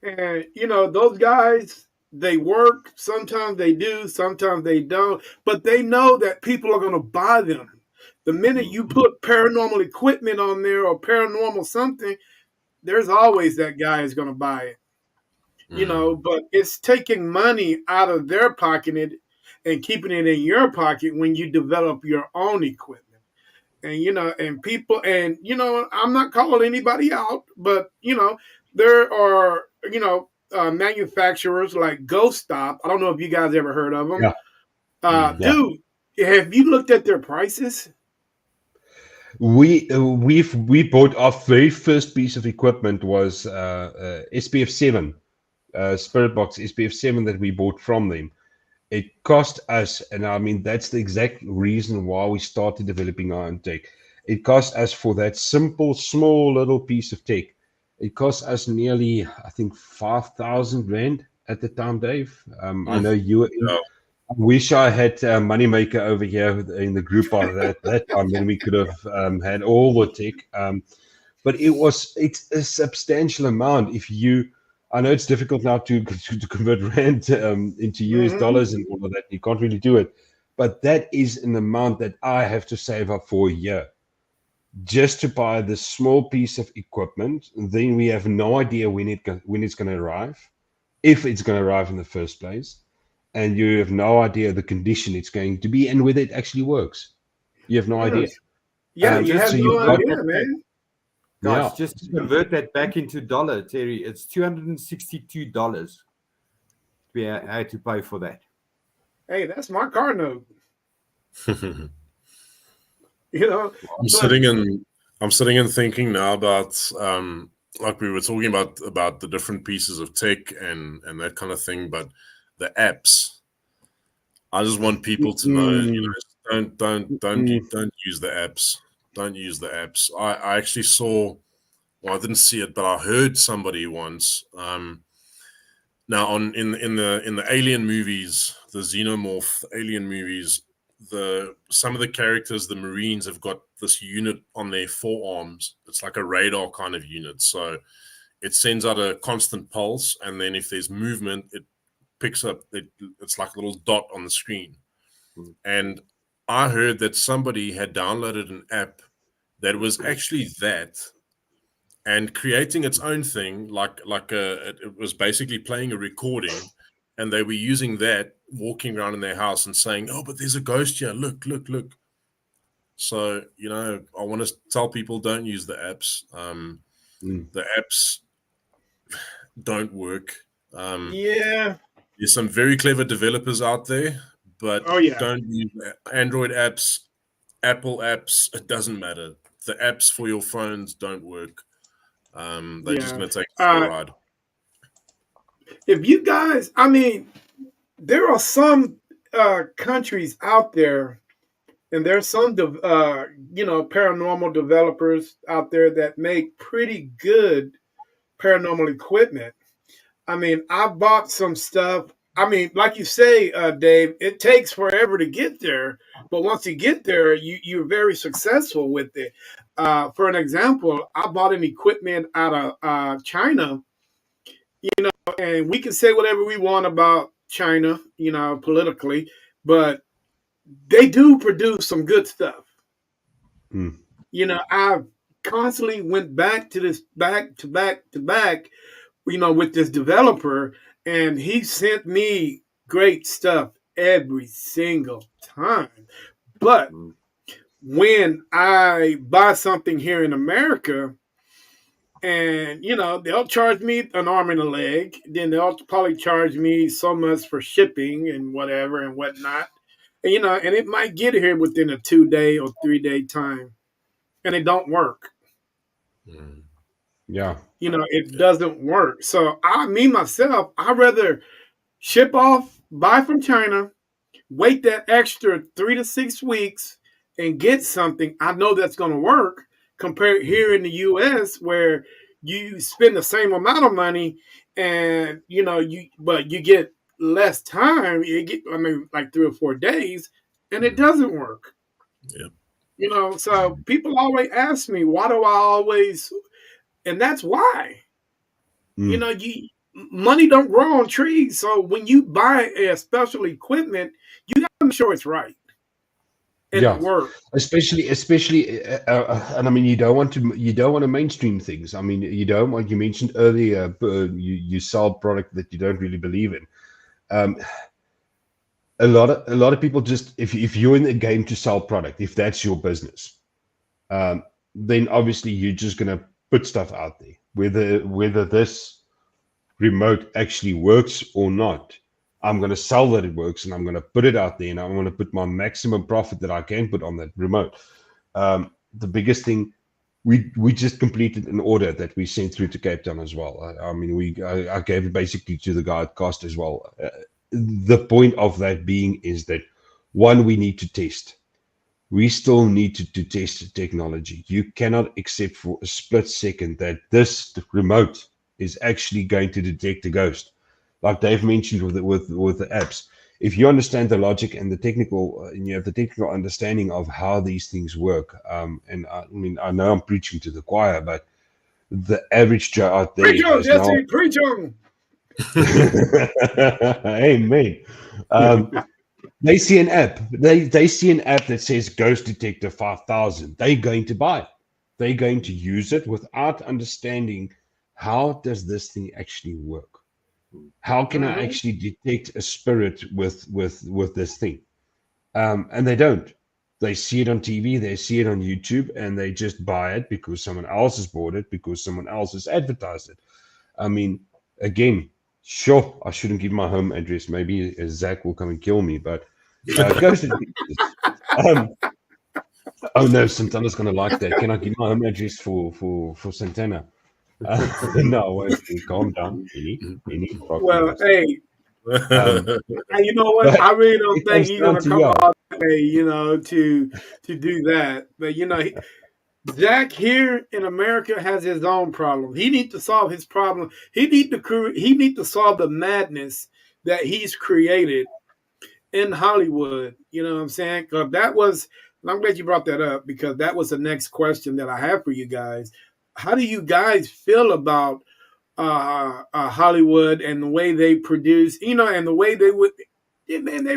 And those guys, they work. Sometimes they do, sometimes they don't. But they know that people are going to buy them. The minute you put paranormal equipment on there or paranormal something, there's always that guy who's going to buy it. But it's taking money out of their pocket and keeping it in your pocket when you develop your own equipment. And people, and I'm not calling anybody out, but there are manufacturers like Ghost Stop. I don't know if you guys ever heard of them. Yeah. Yeah. Dude, have you looked at their prices? We bought our very first piece of equipment was SPF 7, Spirit Box SPF 7 that we bought from them. It cost us, and I mean that's the exact reason why we started developing our own tech. It cost us for that simple, small little piece of tech. It cost us nearly, I think, 5,000 rand at the time, Dave. I know you were in. Yeah. I wish I had Moneymaker over here in the group by that time, then we could have had all the tech. But it's a substantial amount. I know it's difficult now to convert rand into US Mm-hmm. dollars and all of that. You can't really do it, but that is an amount that I have to save up for a year just to buy this small piece of equipment. Then we have no idea when it's going to arrive, if it's going to arrive in the first place, and you have no idea the condition it's going to be and whether it actually works. You have no idea. Yeah, And you just have So to no you've got convert idea, that back, man. guys, yeah. just to convert that back into dollar, Terry, it's $262 we had to pay for that. Hey, that's my car note. I'm But sitting and thinking now about like we were talking about the different pieces of tech and that kind of thing, but the apps. I just want people to know, don't use the apps. Don't use the apps. I actually saw, well, I didn't see it, but I heard somebody once. Now on in the alien movies, the xenomorph alien movies, some of the characters, the Marines, have got this unit on their forearms. It's like a radar kind of unit. So it sends out a constant pulse, and then if there's movement, it picks up. It's like a little dot on the screen. And I heard that somebody had downloaded an app that was actually that and creating its own thing, it was basically playing a recording, and they were using that, walking around in their house and saying, "Oh, but there's a ghost here! Look, look, look!" So I want to tell people don't use the apps. The apps don't work. yeah, There's some very clever developers out there, but oh yeah, don't use Android apps, Apple apps. It doesn't matter. The apps for your phones don't work. They're just yeah. going to take you for a ride. If you guys, I mean, there are some countries out there, and there's some paranormal developers out there that make pretty good paranormal equipment. I mean, I bought some stuff. I mean, like you say, Dave, it takes forever to get there, but once you get there, you're very successful with it. For an example, I bought an equipment out of China, and we can say whatever we want about China, politically, but they do produce some good stuff. Mm. I constantly went back to this, back to back to back, with this developer, and he sent me great stuff every single time. But when I buy something here in America, and they'll charge me an arm and a leg, then they'll probably charge me so much for shipping and whatever and whatnot, and it might get here within a 2-day or 3-day time, and it don't work. Yeah. It doesn't work. So myself, I rather ship off, buy from China, wait that extra 3 to 6 weeks and get something I know that's going to work, compared here in the U.S. where you spend the same amount of money and but you get less time. You get, like 3 or 4 days, and it doesn't work. Yep. So people always ask me, why do I always? And that's why. Money don't grow on trees. So when you buy a special equipment, you got to make sure it's right and it works. Especially, and I mean, you don't want to mainstream things. I mean, you don't want. You mentioned earlier, you sell product that you don't really believe in. A lot of people just, if you're in the game to sell product, if that's your business, then obviously you're just gonna put stuff out there, whether this remote actually works or not. I'm going to sell that it works, and I'm going to put it out there, and I'm going to put my maximum profit that I can put on that remote. The biggest thing, we just completed an order that we sent through to Cape Town as well. I gave it basically to the guy at cost as well. The point of that being is that, one, we need to test. We still need to test the technology. You cannot accept for a split second that this remote is actually going to detect a ghost, like Dave mentioned with the apps. If you understand the logic and the technical, and you have the technical understanding of how these things work, and I know I'm preaching to the choir, but the average Joe out there, preach on, Jesse, preach on. Amen. They see an app. They see an app that says Ghost Detector 5000. They're going to buy it. They're going to use it without understanding, how does this thing actually work? How can I actually detect a spirit with this thing? And they don't. They see it on TV, they see it on YouTube, and they just buy it because someone else has bought it, because someone else has advertised it. I mean, again, sure, I shouldn't give my home address. Maybe Zach will come and kill me, but Ghost Detectors. Oh no, Santana's going to like that. Can I give my home address for Santana? No, calm down. Well, hey, you know what? I really don't think he's going to come all the way, to do that. But Zach here in America has his own problem. He needs to solve his problem. He need to solve the madness that he's created in Hollywood. You know what I'm saying? Because I'm glad you brought that up, because that was the next question that I have for you guys. How do you guys feel about Hollywood and the way they produce, and the way they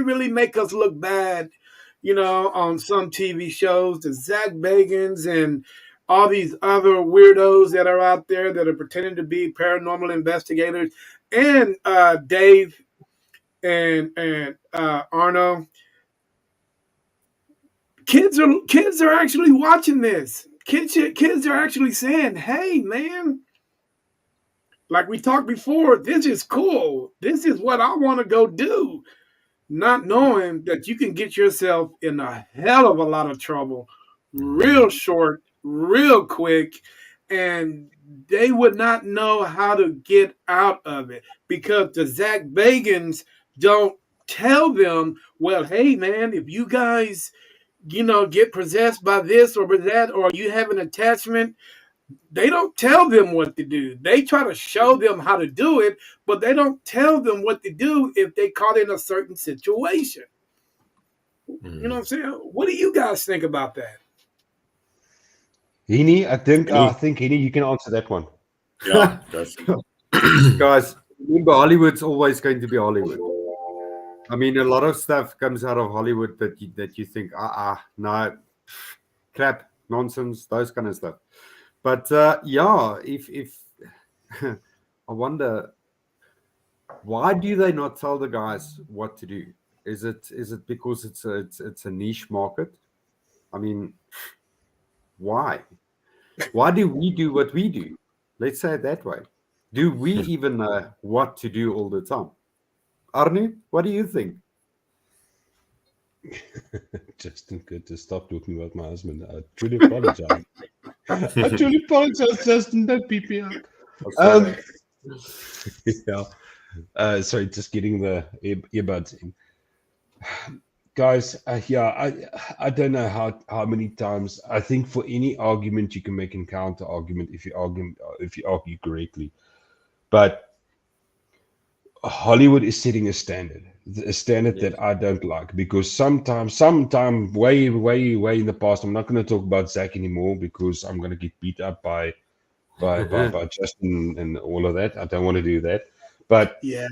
really make us look bad, on some TV shows, the Zach Bagans and all these other weirdos that are out there that are pretending to be paranormal investigators, and Dave and Arno. Kids are actually watching this. Kids are actually saying, "Hey, man, like we talked before, this is cool. This is what I want to go do." Not knowing that you can get yourself in a hell of a lot of trouble real short, real quick, and they would not know how to get out of it, because the Zach Bagans don't tell them, well, hey, man, if you guys get possessed by this or by that, or you have an attachment, they don't tell them what to do. They try to show them how to do it, but they don't tell them what to do if they caught in a certain situation. You know what I'm saying? What do you guys think about that? Heaney, I think Heaney, you can answer that one. Yeah, guys, remember, Hollywood's always going to be Hollywood. I mean, a lot of stuff comes out of Hollywood that you think, no, crap, nonsense, those kind of stuff. But yeah, if I wonder, why do they not tell the guys what to do? Is it because it's a niche market? I mean, why? Why do we do what we do? Let's say it that way. Do we even know what to do all the time? Arnie, what do you think? Justin, good to stop talking about my husband. I truly apologize. I truly apologize, Justin. Don't beat me up. Um, yeah. Sorry, just getting the earbuds in. Guys, I don't know how many times. I think for any argument you can make a counter argument if you argue correctly. But Hollywood is setting a standard that I don't like, because sometime way in the past. I'm not going to talk about Zach anymore because I'm going to get beat up by Justin and all of that. I don't want to do that. But Yeah.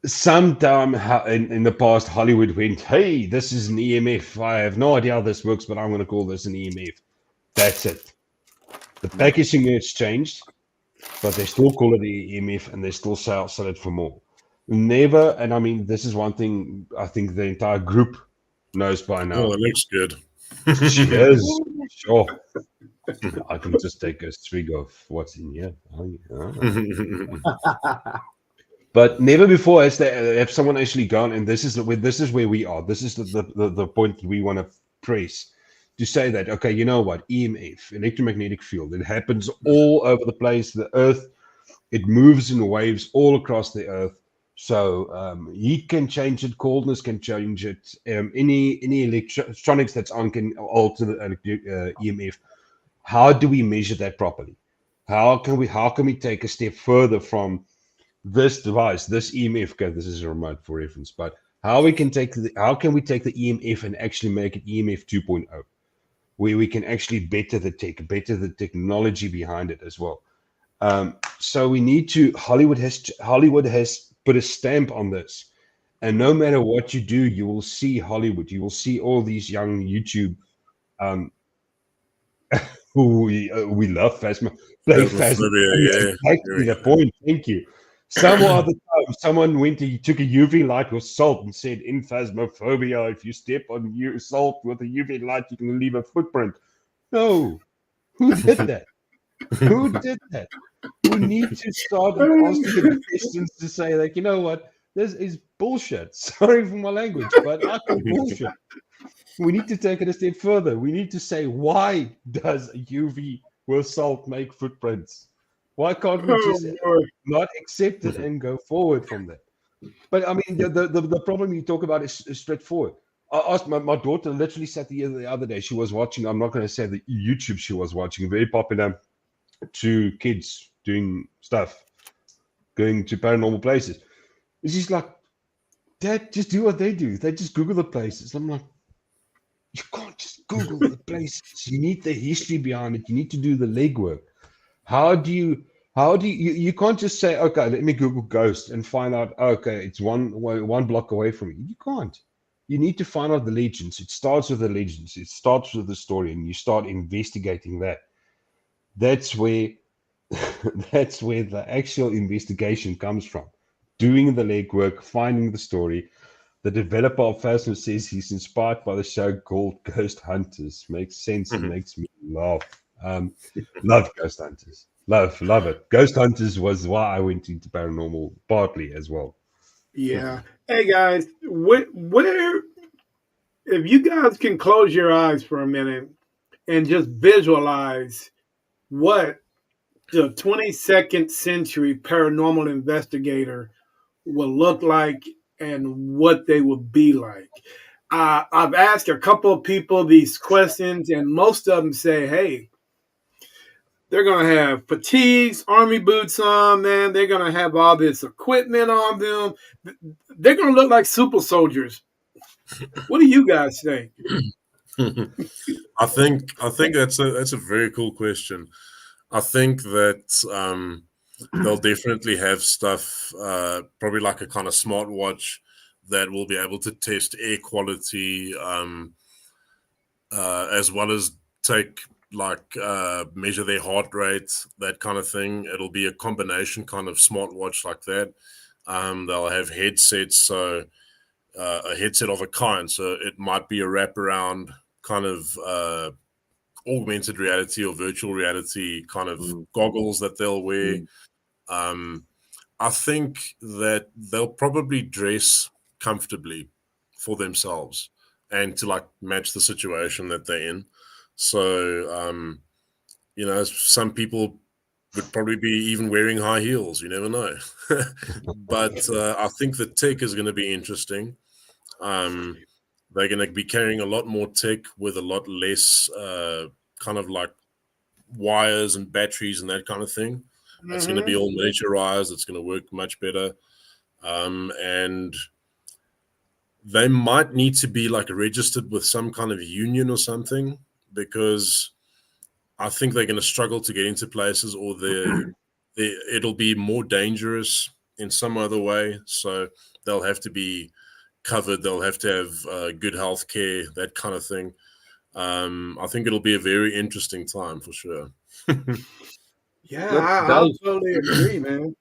sometime in the past, Hollywood went, "Hey, this is an EMF. I have no idea how this works, but I'm going to call this an EMF." That's it. The packaging has changed, but they still call it the EMF and they still sell it for more. Never, and I mean, this is one thing I think the entire group knows by now. Oh, it looks good. Cheers. Sure. I can just take a swig of what's in here. But never before has have someone actually gone, and this is where we are. This is the point we want to press, to say that, okay, you know what, EMF, electromagnetic field, it happens all over the place, the earth, it moves in waves all across the earth. So heat can change it, coldness can change it, any electronics that's on can alter the EMF. How do we measure that properly? How can we take a step further from this device, this EMF? Okay, this is a remote for reference, but how can we take the EMF and actually make it EMF 2.0, where we can actually better the technology behind it as well. So we need to. Hollywood has put a stamp on this, and no matter what you do, you will see Hollywood. You will see all these young YouTube who we love Phasma play Phasma. Yeah. Exactly the point. Thank you. Some other time, someone took a UV light with salt and said, in Phasmophobia, if you step on salt with a UV light, you can leave a footprint. No. Who did that? Who did that? We need to start asking the questions to say, like, you know what? This is bullshit. Sorry for my language, but I call bullshit. We need to take it a step further. We need to say, why does UV with salt make footprints? Why can't we just not accept it and go forward from that? But I mean, the problem you talk about is straightforward. I asked my daughter, literally sat the other day. She was watching, I'm not going to say the YouTube she was watching, very popular, 2 kids doing stuff, going to paranormal places. And she's like, Dad, just do what they do. They just Google the places. I'm like, you can't just Google the places. You need the history behind it. You need to do the legwork. How do you can't just say, okay, let me Google ghost and find out, okay, it's one block away from you. You can't. You need to find out the legends. It starts with the legends. It starts with the story, and you start investigating that. That's where the actual investigation comes from. Doing the legwork, finding the story. The developer of Phasma says he's inspired by the show called Ghost Hunters. Makes sense and makes me laugh. Love Ghost Hunters. Love it. Ghost Hunters was why I went into paranormal, partly as well. Yeah. Hey guys, where if you guys can close your eyes for a minute and just visualize what the 22nd century paranormal investigator will look like and what they will be like. I've asked a couple of people these questions, and most of them say, hey, they're going to have fatigues, army boots on, man. They're going to have all this equipment on them. They're going to look like super soldiers. What do you guys think? I think that's a very cool question. I think that they'll definitely have stuff, probably like a kind of smartwatch that will be able to test air quality, as well as take measure their heart rate, that kind of thing. It'll be a combination kind of smartwatch like that. They'll have headsets, so a headset of a kind. So it might be a wraparound kind of augmented reality or virtual reality kind of goggles that they'll wear. I think that they'll probably dress comfortably for themselves and to match the situation that they're in. So, some people would probably be even wearing high heels. You never know. But I think the tech is going to be interesting. They're going to be carrying a lot more tech with a lot less kind of wires and batteries and that kind of thing. It's going to be all miniaturized. It's going to work much better. And they might need to be registered with some kind of union or something, because I think they're going to struggle to get into places, or it'll be more dangerous in some other way. So they'll have to be covered. They'll have to have good health care, that kind of thing. I think it'll be a very interesting time for sure. Yeah, I totally agree, man.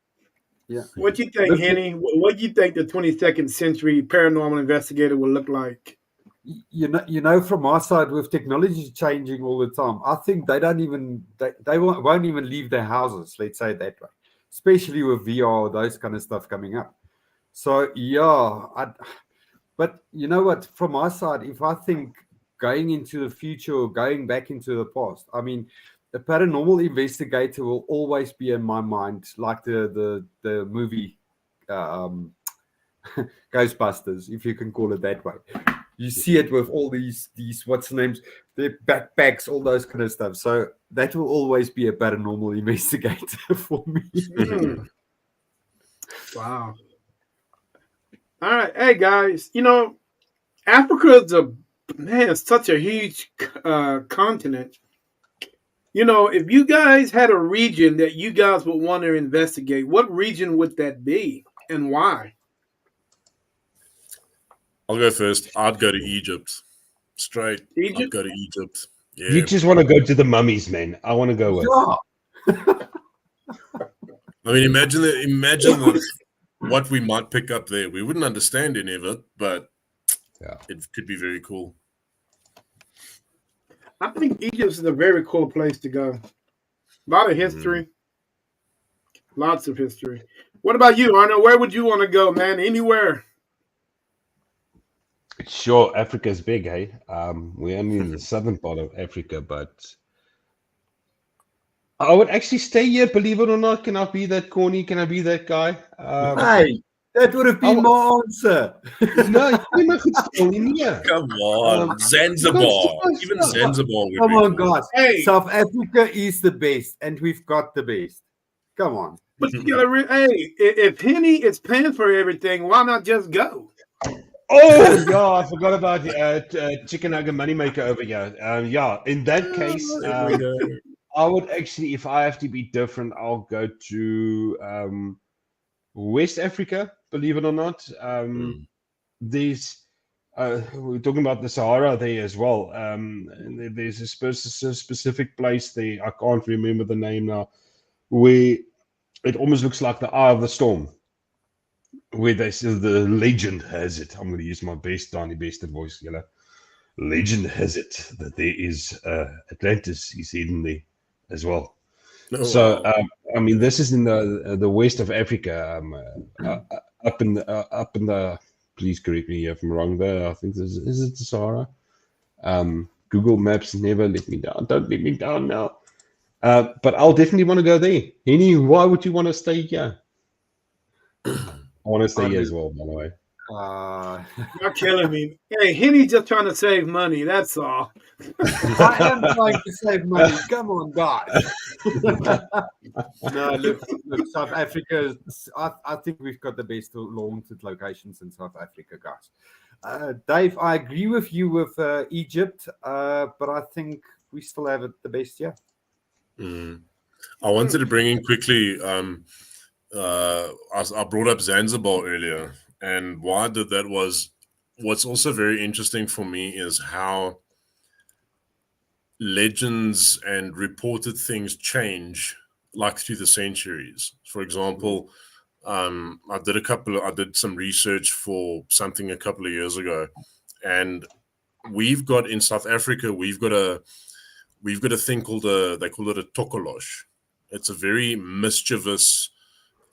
Yeah. What do you think, Henny? What do you think the 22nd century paranormal investigator will look like? You know, from my side, with technology changing all the time, I think they won't even leave their houses. Let's say it that way, especially with VR, those kind of stuff coming up. So yeah, but you know what? From my side, if I think going into the future or going back into the past, I mean, a paranormal investigator will always be in my mind, like the movie Ghostbusters, if you can call it that way. You see it with all these what's the names, their backpacks, all those kind of stuff. So that will always be a paranormal investigator for me. Wow. All right, hey guys, Africa is such a huge continent. If you guys had a region that you guys would want to investigate, what region would that be and why? I'll go first. I'd go to Egypt. Straight. Egypt? I'd go to Egypt. Yeah. You just want to go to the mummies, man. I want to go with. I mean, imagine what we might pick up there. We wouldn't understand any of it, but it could be very cool. I think Egypt is a very cool place to go. A lot of history. Lots of history. What about you, Arno? Where would you want to go, man? Anywhere? Sure, Africa's big, hey? We're only in the southern part of Africa, but I would actually stay here, believe it or not. Can I be that corny? Can I be that guy? Hey, that would have been my answer. No, you're not good here. Come on, Zanzibar. Even Zanzibar would Come be on, cool. guys. Hey. South Africa is the best, and we've got the best. Come on. But you gotta if Henny is paying for everything, why not just go? Oh, yeah, I forgot about Chicken Nugget Moneymaker over here. Yeah, in that case, I would actually, if I have to be different, I'll go to West Africa, believe it or not. There's, we're talking about the Sahara there as well. And there's a specific place there, I can't remember the name now, where it almost looks like the Eye of the Storm. Where they say the legend has it. I'm going to use my best, Donnie Bested voice, Legend has it that there is Atlantis is hidden there as well. Oh, So, wow. I mean, this is in the west of Africa, up in the. Please correct me if I'm wrong. There, I think is it the Sahara? Google Maps never let me down. Don't let me down now. But I'll definitely want to go there. Henny, why would you want to stay here? I want to stay here as well, by the way. You're killing me. Hey, Henny's just trying to save money. That's all. I am trying to save money. Come on, guys. No, look, South Africa. I think we've got the best haunted locations in South Africa, guys. Dave, I agree with you with Egypt, but I think we still have it the best, yeah. I wanted to bring in quickly. I brought up Zanzibar earlier, And why I did that was, what's also very interesting for me is how legends and reported things change like through the centuries. For example, I did some research for something a couple of years ago, and we've got in South Africa, we've got a thing called they call it a tokolosh. It's a very mischievous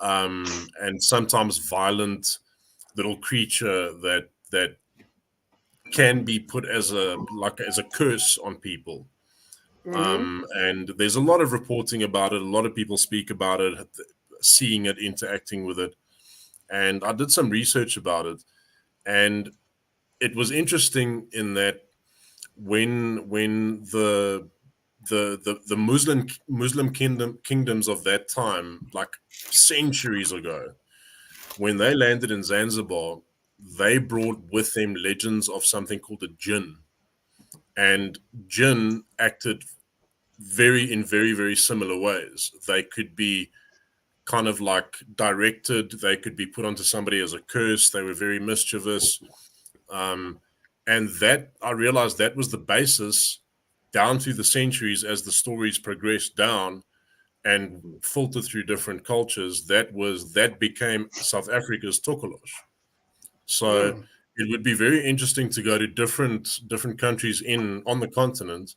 and sometimes violent little creature that can be put as a curse on people. Mm-hmm. And there's a lot of reporting about it. A lot of people speak about it, seeing it, interacting with it. And I did some research about it, and it was interesting in that when the Muslim kingdoms of that time, like centuries ago, when they landed in Zanzibar, they brought with them legends of something called a jinn, and jinn acted in very very similar ways. They could be kind of like directed. They could be put onto somebody as a curse. They were very mischievous. Um, and that I realized that was the basis down through the centuries as the stories progressed down and filtered through different cultures. That became South Africa's Tokolosh. So Mm. it would be very interesting to go to different countries in on the continent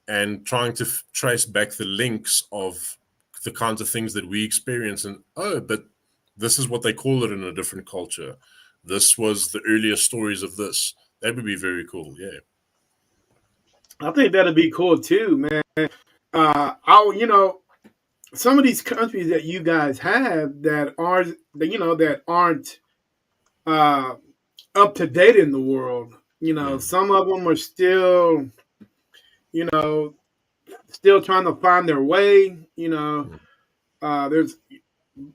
and trying to trace back the links of the kinds of things that we experience. And but this is what they call it in a different culture. This was the earliest stories of this. That would be very cool. Yeah. I think that'd be cool too, man. I some of these countries that you guys have that aren't uh, up to date in the world. Mm, Some of them are you know, still trying to find their way. mm, There's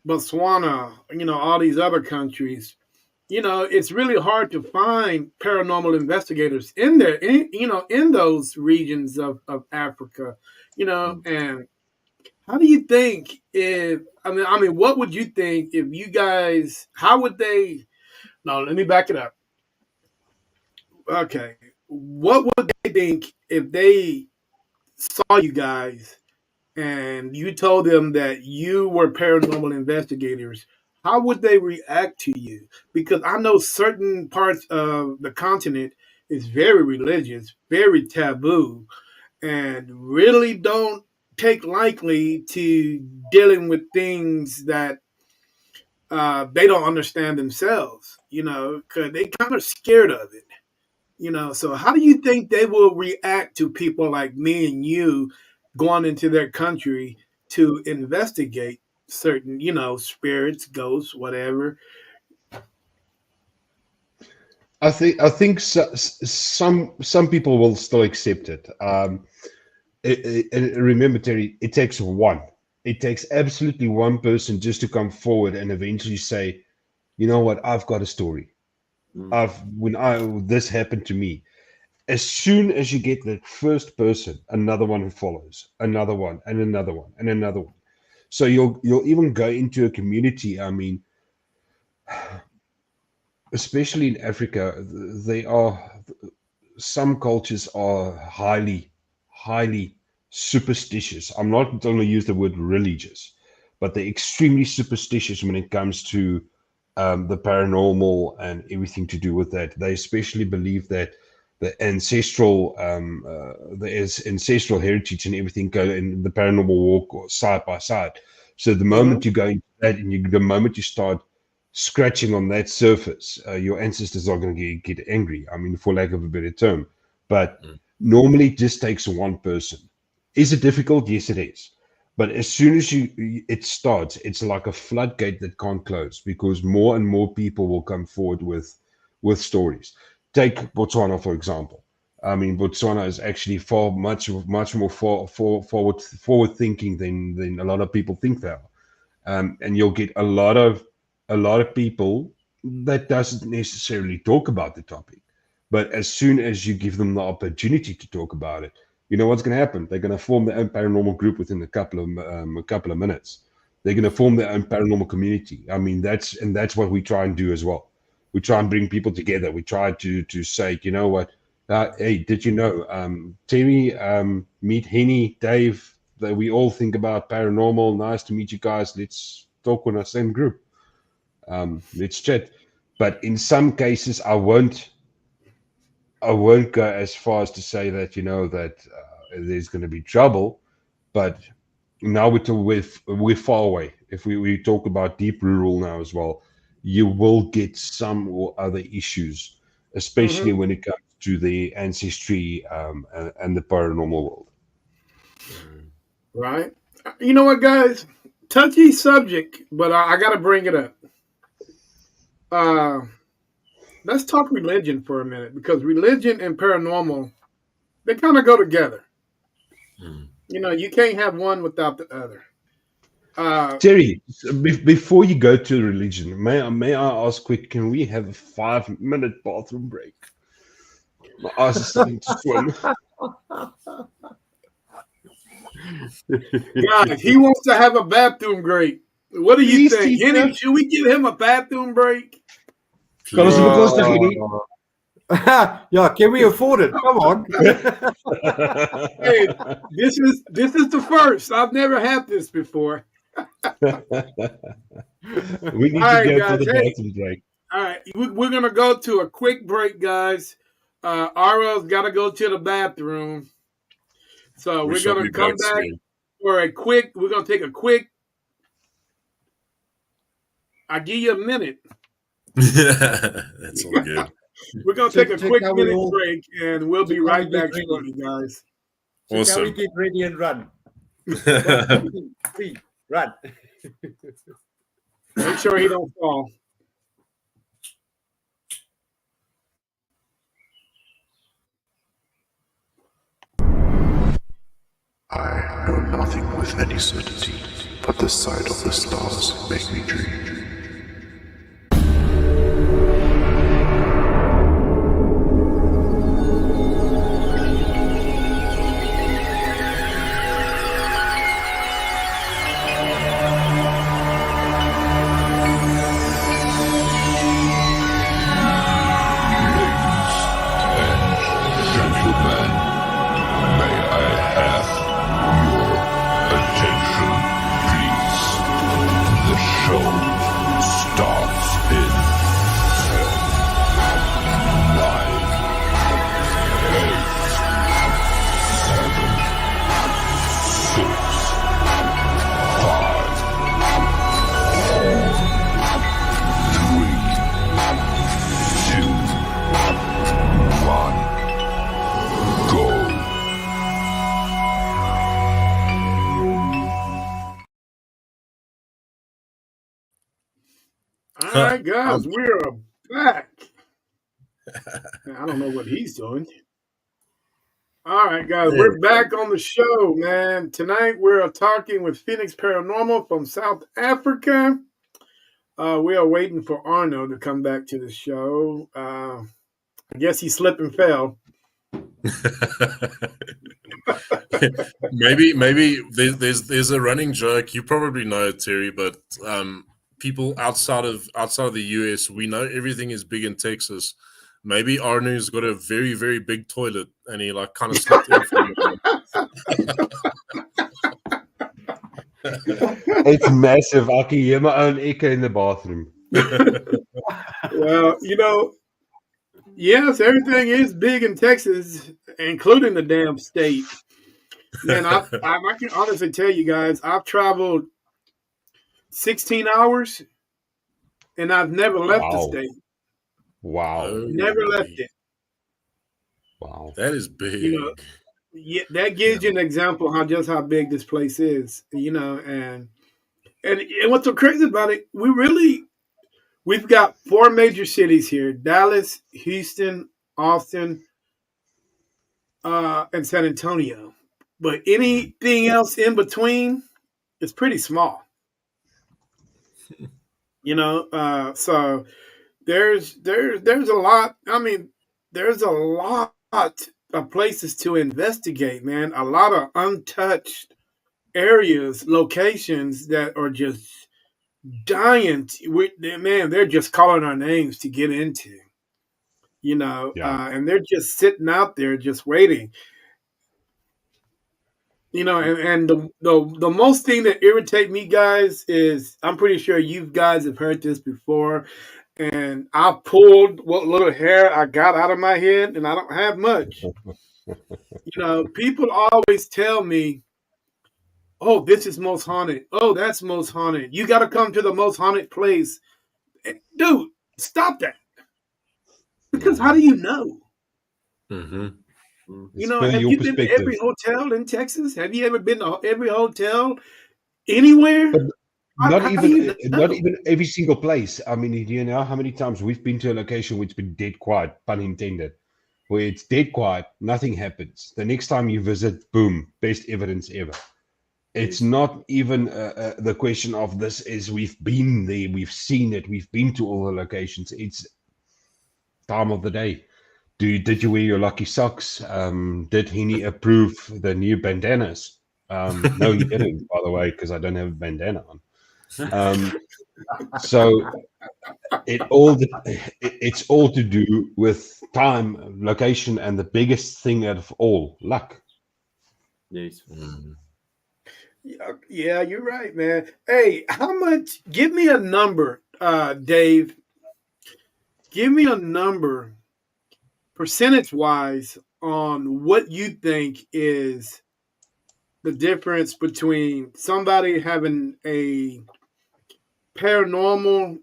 Botswana. All these other countries. It's really hard to find paranormal investigators in there, in those regions of Africa. mm. And how do you think if I mean, what would you think if you guys? How would they? No, let me back it up. Okay, what would they think if they saw you guys and you told them that you were paranormal investigators? How would they react to you? Because I know certain parts of the continent is very religious, very taboo, and really don't take lightly to dealing with things that they don't understand themselves, because they kind of scared of it. So how do you think they will react to people like me and you going into their country to investigate certain, spirits, ghosts, whatever? I think some people will still accept it. Remember, Terry, it takes one. It takes absolutely one person just to come forward and eventually say, you know what, I've got a story. Mm. When this happened to me. As soon as you get that first person, another one follows, another one, and another one, and another one. So you'll even go into a community. I mean, especially in Africa, they are some cultures are highly superstitious. I'm not going to use the word religious, but they're extremely superstitious when it comes to the paranormal and everything to do with that. They especially believe that the ancestral heritage and everything go in the paranormal walk side by side. So the Mm-hmm. moment you go into that, and the moment you start scratching on that surface, your ancestors are going to get angry. I mean, for lack of a better term. But Mm. normally, it just takes one person. Is it difficult? Yes, it is. But as soon as it starts, it's like a floodgate that can't close because more and more people will come forward with stories. Take Botswana, for example. I mean, Botswana is actually much more forward thinking than a lot of people think they are. And you'll get a lot of people that doesn't necessarily talk about the topic, but as soon as you give them the opportunity to talk about it, you know what's going to happen. They're going to form their own paranormal group within a couple of minutes. They're going to form their own paranormal community. I mean, that's what we try and do as well. we try and bring people together. We try to say, you know what, hey, did you know, Terry, meet Henny, Dave, that we all think about paranormal. Nice to meet you guys. Let's talk on the same group. Let's chat. But in some cases, I won't go as far as to say that, you know, that there's going to be trouble. But now we're far away. If we talk about deep rural now as well, you will get some or other issues, especially when it comes to the ancestry and the paranormal world. Right. You know what, guys? Touchy subject, but I got to bring it up. Let's talk religion for a minute, because religion and paranormal, they kind of go together. You know, you can't have one without the other. Terry, before you go to religion, may I ask quick? Can we have a 5-minute bathroom break? My eyes are starting to swim. Guys, he wants to have a bathroom break. What do you Please, think? teacher. Henny, should we give him a bathroom break? Kan ons bekostig hierdie? Yeah, can we afford it? Come on. Hey, this is the first. I've never had this before. We need All to right, go guys, for the hey. bathroom break. All right, we're gonna go to a quick break, guys. Ara's got to go to the bathroom, so we're shall gonna be come back back soon. for a quick. We're gonna take a quick. I'll give you a minute. That's all good. We're gonna Check- take a check quick how we minute all- break, and we'll be check how right we get back ready. shortly, guys. So shall we Awesome. get ready and run? 1, 2, 3, run. Make sure he don't fall. I know nothing with any certainty, but the sight of the stars make me dream. Gentlemen, may I have your attention, please? The show starts in 9, 8, 7, 6, 5, 4, 3, 2, 1. Go. All right, guys, we're back. I don't know what he's doing. All right, guys, we're back on the show, man. Tonight we're talking with Phoenix Paranormal from South Africa. We are waiting for Arno to come back to the show. I guess he slipped and fell. maybe there's a running joke. You probably know it, Terry, but people outside of the US, we know everything is big in Texas. Maybe Arnu's got a very, very big toilet, and he like kind of slipped in from It's massive. I can hear my own echo in the bathroom. Well, you know, yes, everything is big in Texas, including the damn state. Man, I can honestly tell you guys, I've traveled 16 hours, and I've never left the Wow. state. Wow. Never left it. Wow. That is big. You know, yeah, that gives you an example how big this place is. You know, and what's so crazy about it, we've got 4 major cities here: Dallas, Houston, Austin, and San Antonio. But anything else in between is pretty small. You know, so there's a lot. I mean, there's a lot of places to investigate, man. A lot of untouched areas, locations that are just dying. Man, they're just calling our names to get into. Yeah. And they're just sitting out there just waiting. And the most thing that irritate me, guys, is I'm pretty sure you guys have heard this before, and I pulled what little hair I got out of my head, and I don't have much. People always tell me, "Oh, this is most haunted. Oh, that's most haunted. You got to come to the most haunted place." Dude, stop that. Because how do you know? Mm-hmm. It's per Have your you been to perspective. every hotel in Texas? Have you ever been to every hotel anywhere? But How do you not know? even every single place. I mean, do you know how many times we've been to a location which been dead quiet, pun intended, where it's dead quiet, nothing happens. The next time you visit, boom, best evidence ever. It's not even the question of this is we've been there, we've seen it, we've been to all the locations. It's time of the day. Did you wear your lucky socks? Did Henny approve the new bandanas? No, he didn't, by the way, because I don't have a bandana on. So it's all to do with time, location, and the biggest thing out of all, luck. Yes. Yeah, you're right, man. Hey, how much? Give me a number, Dave. Give me a number, percentage wise, on what you think is the difference between somebody having a paranormal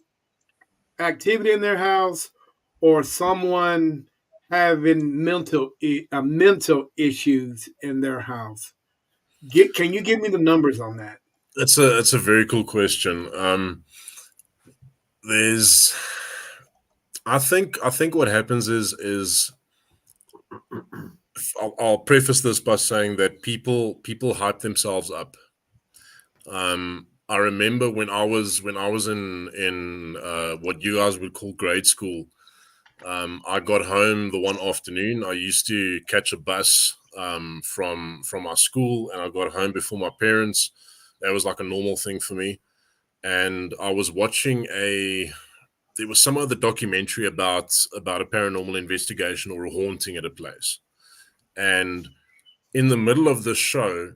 activity in their house or someone having mental issues in their house. Can you give me the numbers on that? It's a very cool question. There's I think what happens is I'll preface this by saying that people hype themselves up. I remember when I was in what you guys would call grade school. I got home the one afternoon. I used to catch a bus from our school, and I got home before my parents. That was like a normal thing for me. And I was watching there was some other documentary about a paranormal investigation or a haunting at a place. And in the middle of the show,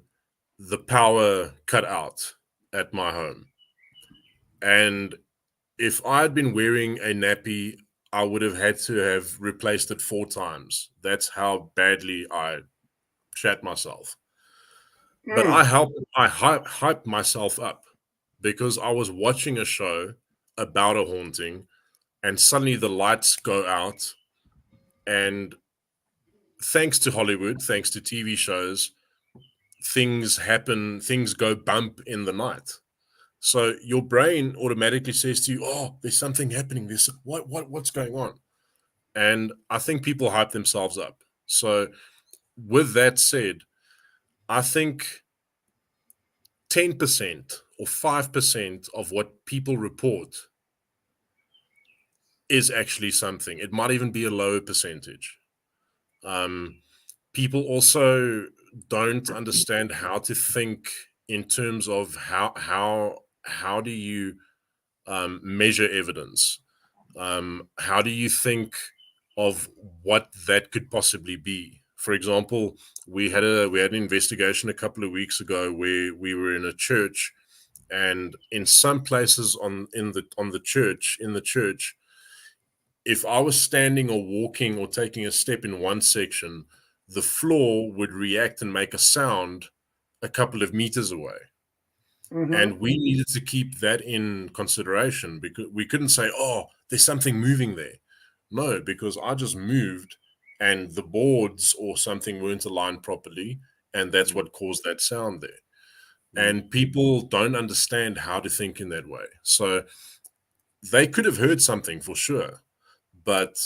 the power cut out at my home. And if I had been wearing a nappy, I would have had to have replaced it 4 times. That's how badly I shat myself. But Mm. I hyped myself up because I was watching a show about a haunting, and suddenly the lights go out, and thanks to Hollywood, thanks to TV shows, things happen, things go bump in the night. So your brain automatically says to you, "Oh, there's something happening. There's what's going on?" And I think people hype themselves up. So with that said, I think 10% or 5% of what people report is actually something. It might even be a lower percentage. Um, People also don't understand how to think in terms of how do you measure evidence. How do you think of what that could possibly be? For example, we had an investigation a couple of weeks ago where we were in a church, and in some places on the church in the church, if I was standing or walking or taking a step in one section, the floor would react and make a sound a couple of meters away. Mm-hmm. And we needed to keep that in consideration because we couldn't say, "Oh, there's something moving there." No, because I just moved and the boards or something weren't aligned properly, and that's what caused that sound there. And people don't understand how to think in that way. So they could have heard something for sure, but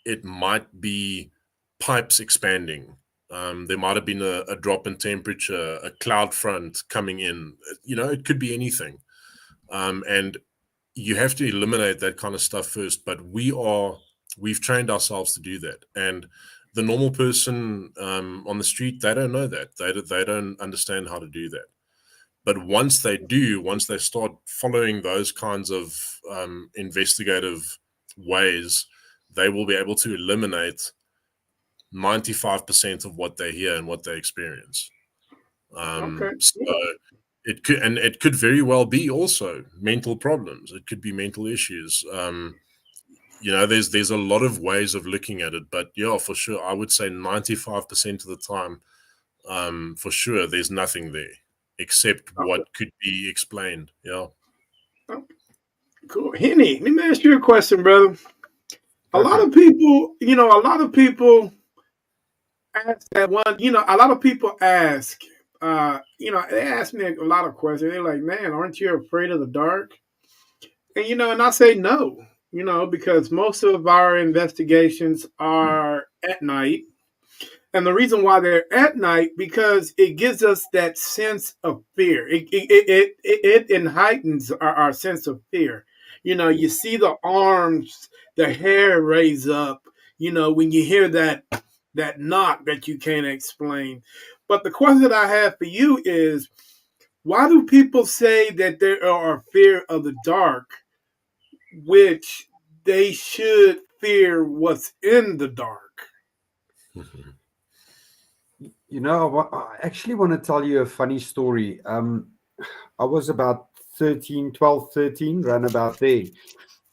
it might be pipes expanding. There might have been a drop in temperature, a cloud front coming in. It could be anything. And you have to eliminate that kind of stuff first. But we've trained ourselves to do that. And the normal person on the street, they don't know that. They don't understand how to do that. But once they start following those kinds of investigative ways, they will be able to eliminate 95% of what they hear and what they experience. Okay. So it could very well be also mental problems. It could be mental issues. There's a lot of ways of looking at it, but yeah, for sure, I would say 95% of the time, for sure, there's nothing there except what could be explained. Yeah. Cool. Henny, let me ask you a question, brother. A lot Okay. of people, ask that one, a lot of people ask, they ask me a lot of questions. They're like, man, aren't you afraid of the dark? And I say no, because most of our investigations are at night. And the reason why they're at night, because it gives us that sense of fear. It heightens our sense of fear. You see the arms, the hair raise up, when you hear that knock that you can't explain. But the question that I have for you is, why do people say that they are fear of the dark, which they should fear what's in the dark? I actually want to tell you a funny story. I was about 13, 12, 13, round about there.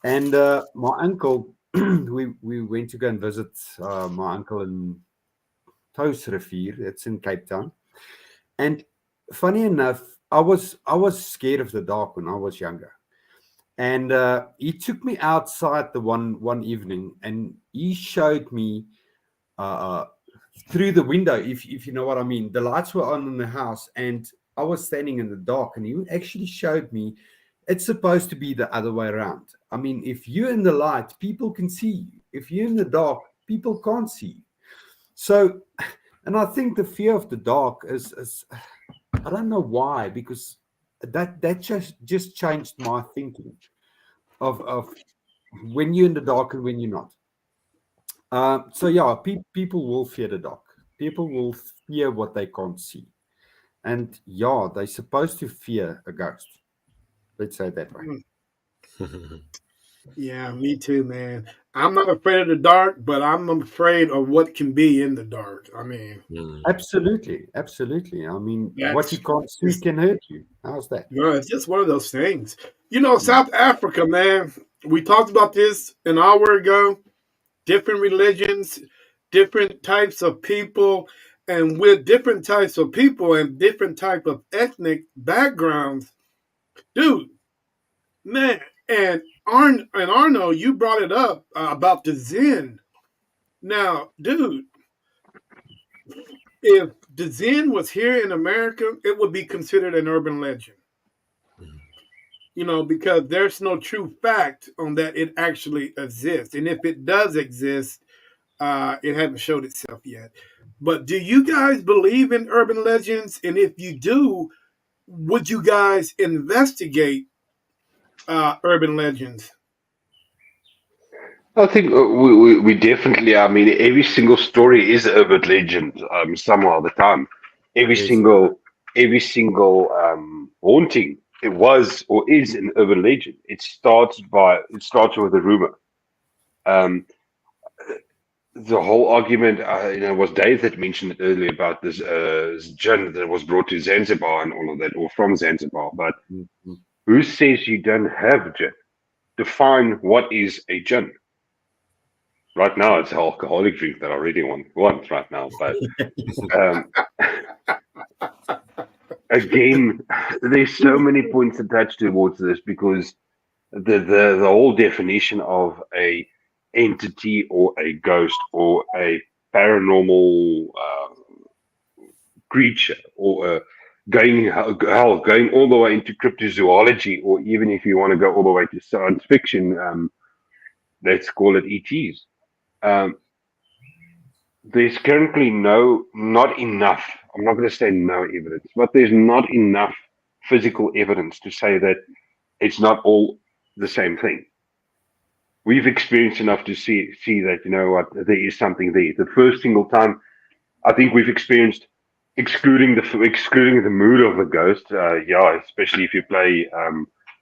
And my uncle, we went to go and visit my uncle in Rivier. It's in Cape Town. And funny enough, I was scared of the dark when I was younger. And he took me outside the one evening, and he showed me through the window, if you know what I mean. The lights were on in the house, and I was standing in the dark, and he actually showed me it's supposed to be the other way around. I mean, if you're in the light, people can see you. If you're in the dark, people can't see you. So, and I think the fear of the dark is I don't know why, because that just changed my thinking of when you're in the dark and when you're not. So yeah, people will fear the dark. People will fear what they can't see, and yeah, they're supposed to fear a ghost. Let's say it that way. Yeah, me too, man. I'm not afraid of the dark, but I'm afraid of what can be in the dark. I mean, Absolutely, absolutely. I mean, what you that's can't see it's, can hurt you. How's that? it's just one of those things. Mm. South Africa, man. We talked about this an hour ago. Different religions, different types of people, and with different types of people and different type of ethnic backgrounds, dude, man. And Arno, you brought it up about the Zen. Now, dude, if the Zen was here in America, it would be considered an urban legend. Because there's no true fact on that it actually exists. And if it does exist, it hasn't showed itself yet. But do you guys believe in urban legends? And if you do, would you guys investigate urban legends? I think we definitely. I mean, every single story is a urban legend. Somehow of the time, every Yes. single haunting, it was or is an urban legend. It starts with a rumor. Um, the whole argument, was Dave that mentioned it earlier about this gin that was brought to Zanzibar and all of that, or from Zanzibar. But Mhm. who says you don't have gin? Define what is a gin. Right now, it's an alcoholic drink that I really want right now. But um, again, there's so many points attached towards this because the whole definition of a entity or a ghost or a paranormal creature or going all the way into cryptozoology, or even if you want to go all the way to science fiction, let's call it ETs. Um, there's currently not enough. I'm not going to say no evidence, but there's not enough physical evidence to say that it's not all the same thing. We've experienced enough to see that, there is something there. The first single time I think we've experienced excluding the mood of the ghost. Yeah, especially if you play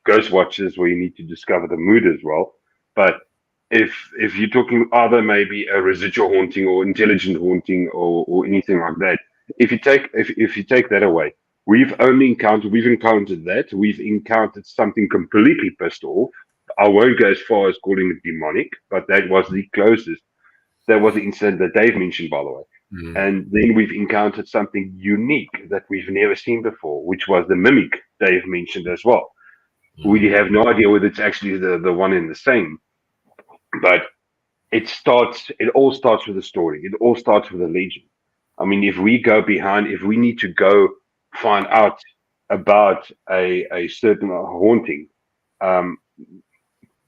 Ghost Watchers, where you need to discover the mood as well. But if you're talking other maybe a residual haunting or intelligent haunting or anything like that, if you take that away, we've encountered that. We've encountered something completely pissed off. I won't go as far as calling it demonic, but that was the closest. That was the incident that Dave mentioned, by the way. Mm. And then we've encountered something unique that we've never seen before, which was the mimic Dave mentioned as well. We Mm. have no idea whether it's actually the one and the same, but it all starts with a story. It all starts with a legend. I mean, if we need to go find out about a certain haunting, um,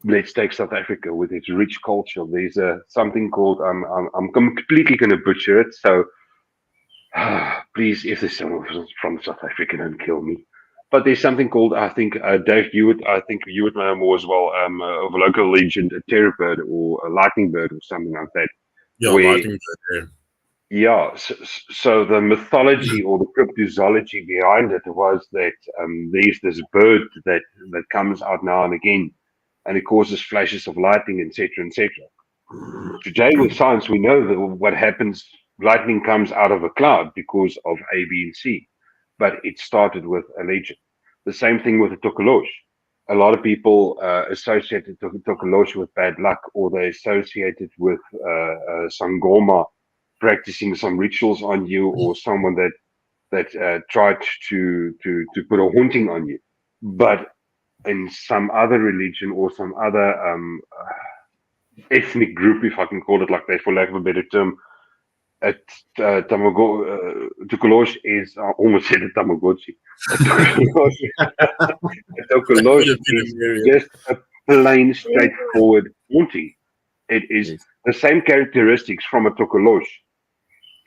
let's take South Africa with its rich culture. There's something called I'm completely going to butcher it. So please, if there's someone from South Africa, don't kill me. But there's something called I think Dave, I think you would know more as well of a local legend, a terror bird or a lightning bird or something like that. Yeah, Where lighting. Yeah. yeah, so the mythology or the cryptozoology behind it was that there's this bird that comes out now and again, and it causes flashes of lightning, etc., etc. Today, with science, we know that what happens. Lightning comes out of a cloud because of A, B, and C, but it started with a legend. The same thing with the Tokolosh. A lot of people associated Tokolosh with bad luck, or they associate it with Sangoma practicing some rituals on you, or someone that tried to put a haunting on you. But in some other religion or some other ethnic group, if I can call it like that, for lack of a better term, at Tukolosh is I almost said a Tamagotchi. A Would Tukolosh have been a is myriad. just a plain, straightforward haunting. It is Yes. the same characteristics from a Tukolosh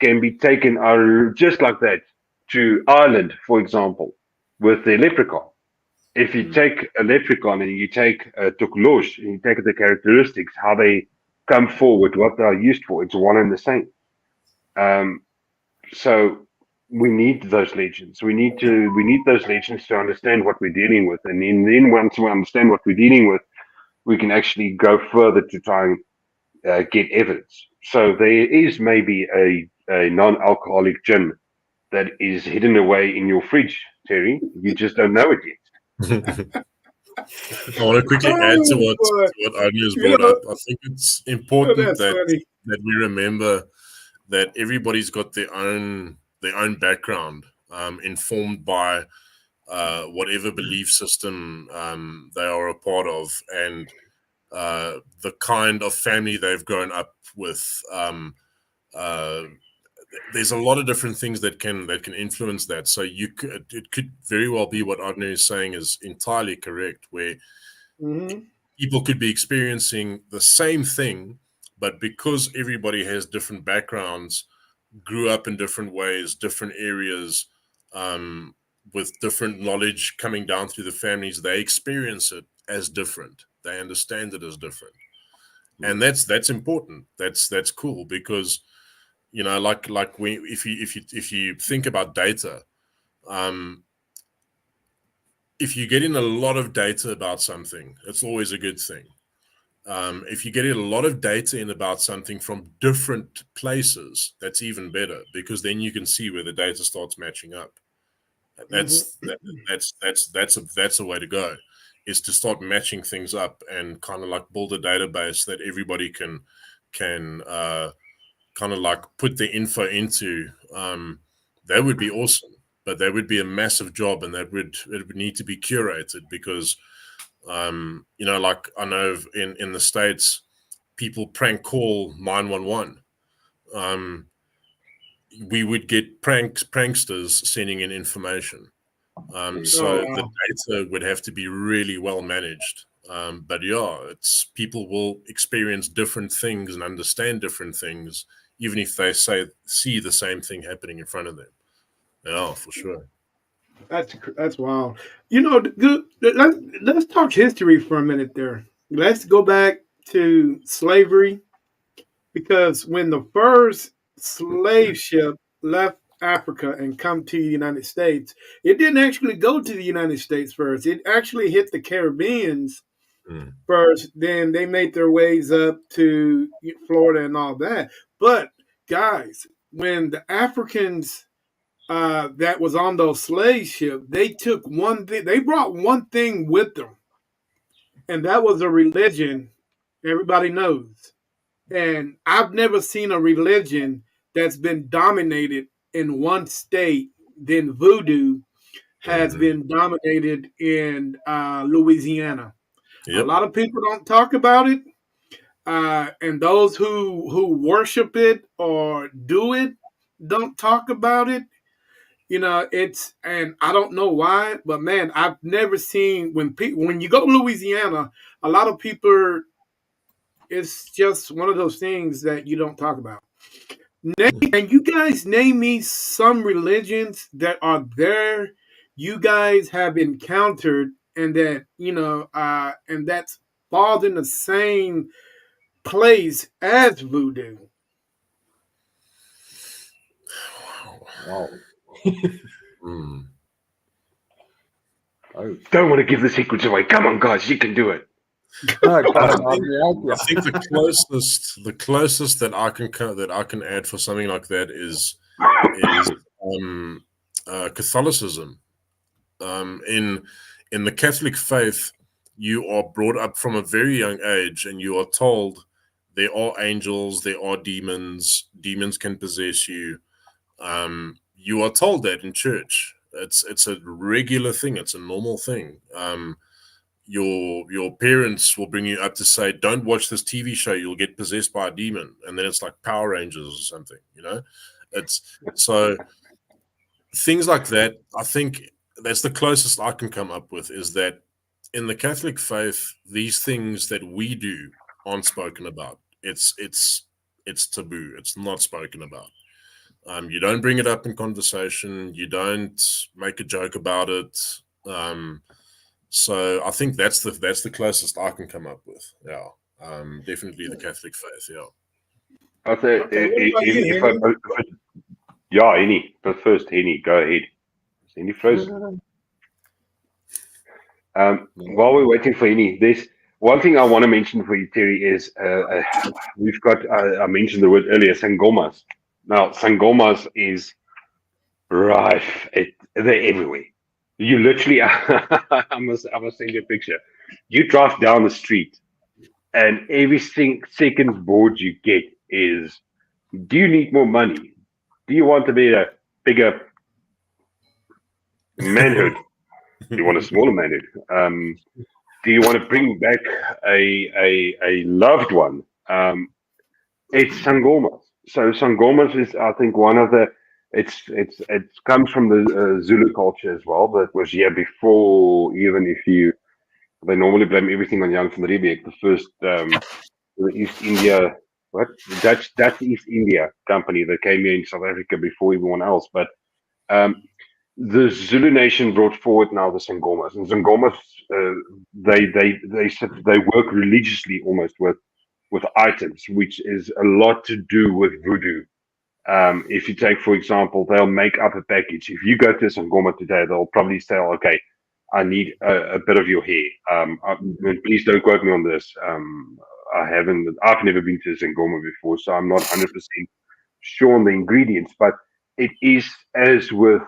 can be taken just like that to Ireland, for example, with the leprechaun. If you take a leprechaun and you take a Tukolosh and you take the characteristics, how they come forward, what they are used for, it's one and the same. Um, so we need those legends. We need those legends to understand what we're dealing with, and then once we understand what we're dealing with, we can actually go further to try and get evidence. So there is maybe a non-alcoholic gin that is hidden away in your fridge, Terry. You just don't know it yet. I want to quickly add to Oh boy, what Agnes you brought know, up. I think it's oh, important that's funny. that we remember that everybody's got their own background, informed by whatever belief system they are a part of, and the kind of family they've grown up with. Uh, there's a lot of different things that can influence that. So it could very well be what Adne is saying is entirely correct, where Hmm. people could be experiencing the same thing, but because everybody has different backgrounds, grew up in different ways, different areas, um, with different knowledge coming down through the families, they experience it as different. They understand it as different, and that's important. That's cool because like if you think about data, um, if you get in a lot of data about something, it's always a good thing. If you get a lot of data in about something from different places, that's even better because then you can see where the data starts matching up. Hmm. That's a way to go, is to start matching things up and kind of like build a database that everybody can kind of like put the info into. That would be awesome, but that would be a massive job, and it would need to be curated because like I know in the States, people prank call 911. Um, we would get pranksters sending in information. Oh So the wow. data would have to be really well managed. But yeah, it's people will experience different things and understand different things, even if they see the same thing happening in front of them. Yeah, for sure. That's wild. Let's talk history for a minute there. Let's go back to slavery because when the first slave ship left Africa and come to the United States, it didn't actually go to the United States first. It actually hit the Caribbeans first. Then they made their ways up to Florida and all that. But guys, when the Africans that was on those slave ships, they took one thing. They brought one thing with them, and that was a religion. Everybody knows. And I've never seen a religion that's been dominated in one state than voodoo has been dominated in Louisiana. A Yep. lot of people don't talk about it, and those who worship it or do it don't talk about it. It's, and I don't know why, but man, I've never seen when you go to Louisiana, a lot of people. It's just one of those things that you don't talk about. And you guys name me some religions that are there you guys have encountered and that, and that's falls in the same place as voodoo. Wow. Oh. Don't want to give the secrets away. Come on, guys, you can do it. No, God, I I think the closest that I can add for something like that is Catholicism. In the Catholic faith, you are brought up from a very young age, and you are told there are angels, there are demons. Demons can possess you. You are told that in church. It's a regular thing. It's a normal thing. Your parents will bring you up to say, don't watch this TV show, you'll get possessed by a demon. And then it's like Power Rangers or something, it's so things like that. I think that's the closest I can come up with, is that in the Catholic faith, these things that we do aren't spoken about. It's taboo. It's not spoken about. You don't bring it up in conversation. You don't make a joke about it. So I think that's the closest I can come up with. Yeah, definitely the Catholic faith. Yeah. I say, Henny. But first, Henny, go ahead. Is Henny frozen? While we're waiting for Henny, there's one thing I want to mention for you, Terry, is we've got, I mentioned the word earlier, Sangomas. Now, Sangomas is rife. They're everywhere. You literally, I must send you a picture. You drive down the street, and every second board you get is, do you need more money? Do you want to be a bigger manhood? Do you want a smaller manhood? Do you want to bring back a loved one? It's Sangomas. So Sangomas is, I think, one of the. It comes from the Zulu culture as well, but was here before. Even if they normally blame everything on Jan van Riebeeck, the first the East India, Dutch East India company that came here in South Africa before everyone else. But the Zulu nation brought forward now the Sangomas, and Sangomas they work religiously almost with items, which is a lot to do with voodoo. If you take, for example, they'll make up a package. If you go to Sangoma today, they'll probably say, okay, I need a bit of your hair. Please don't quote me on this. I've never been to Sangoma before, so I'm not 100% sure on the ingredients, but it is as with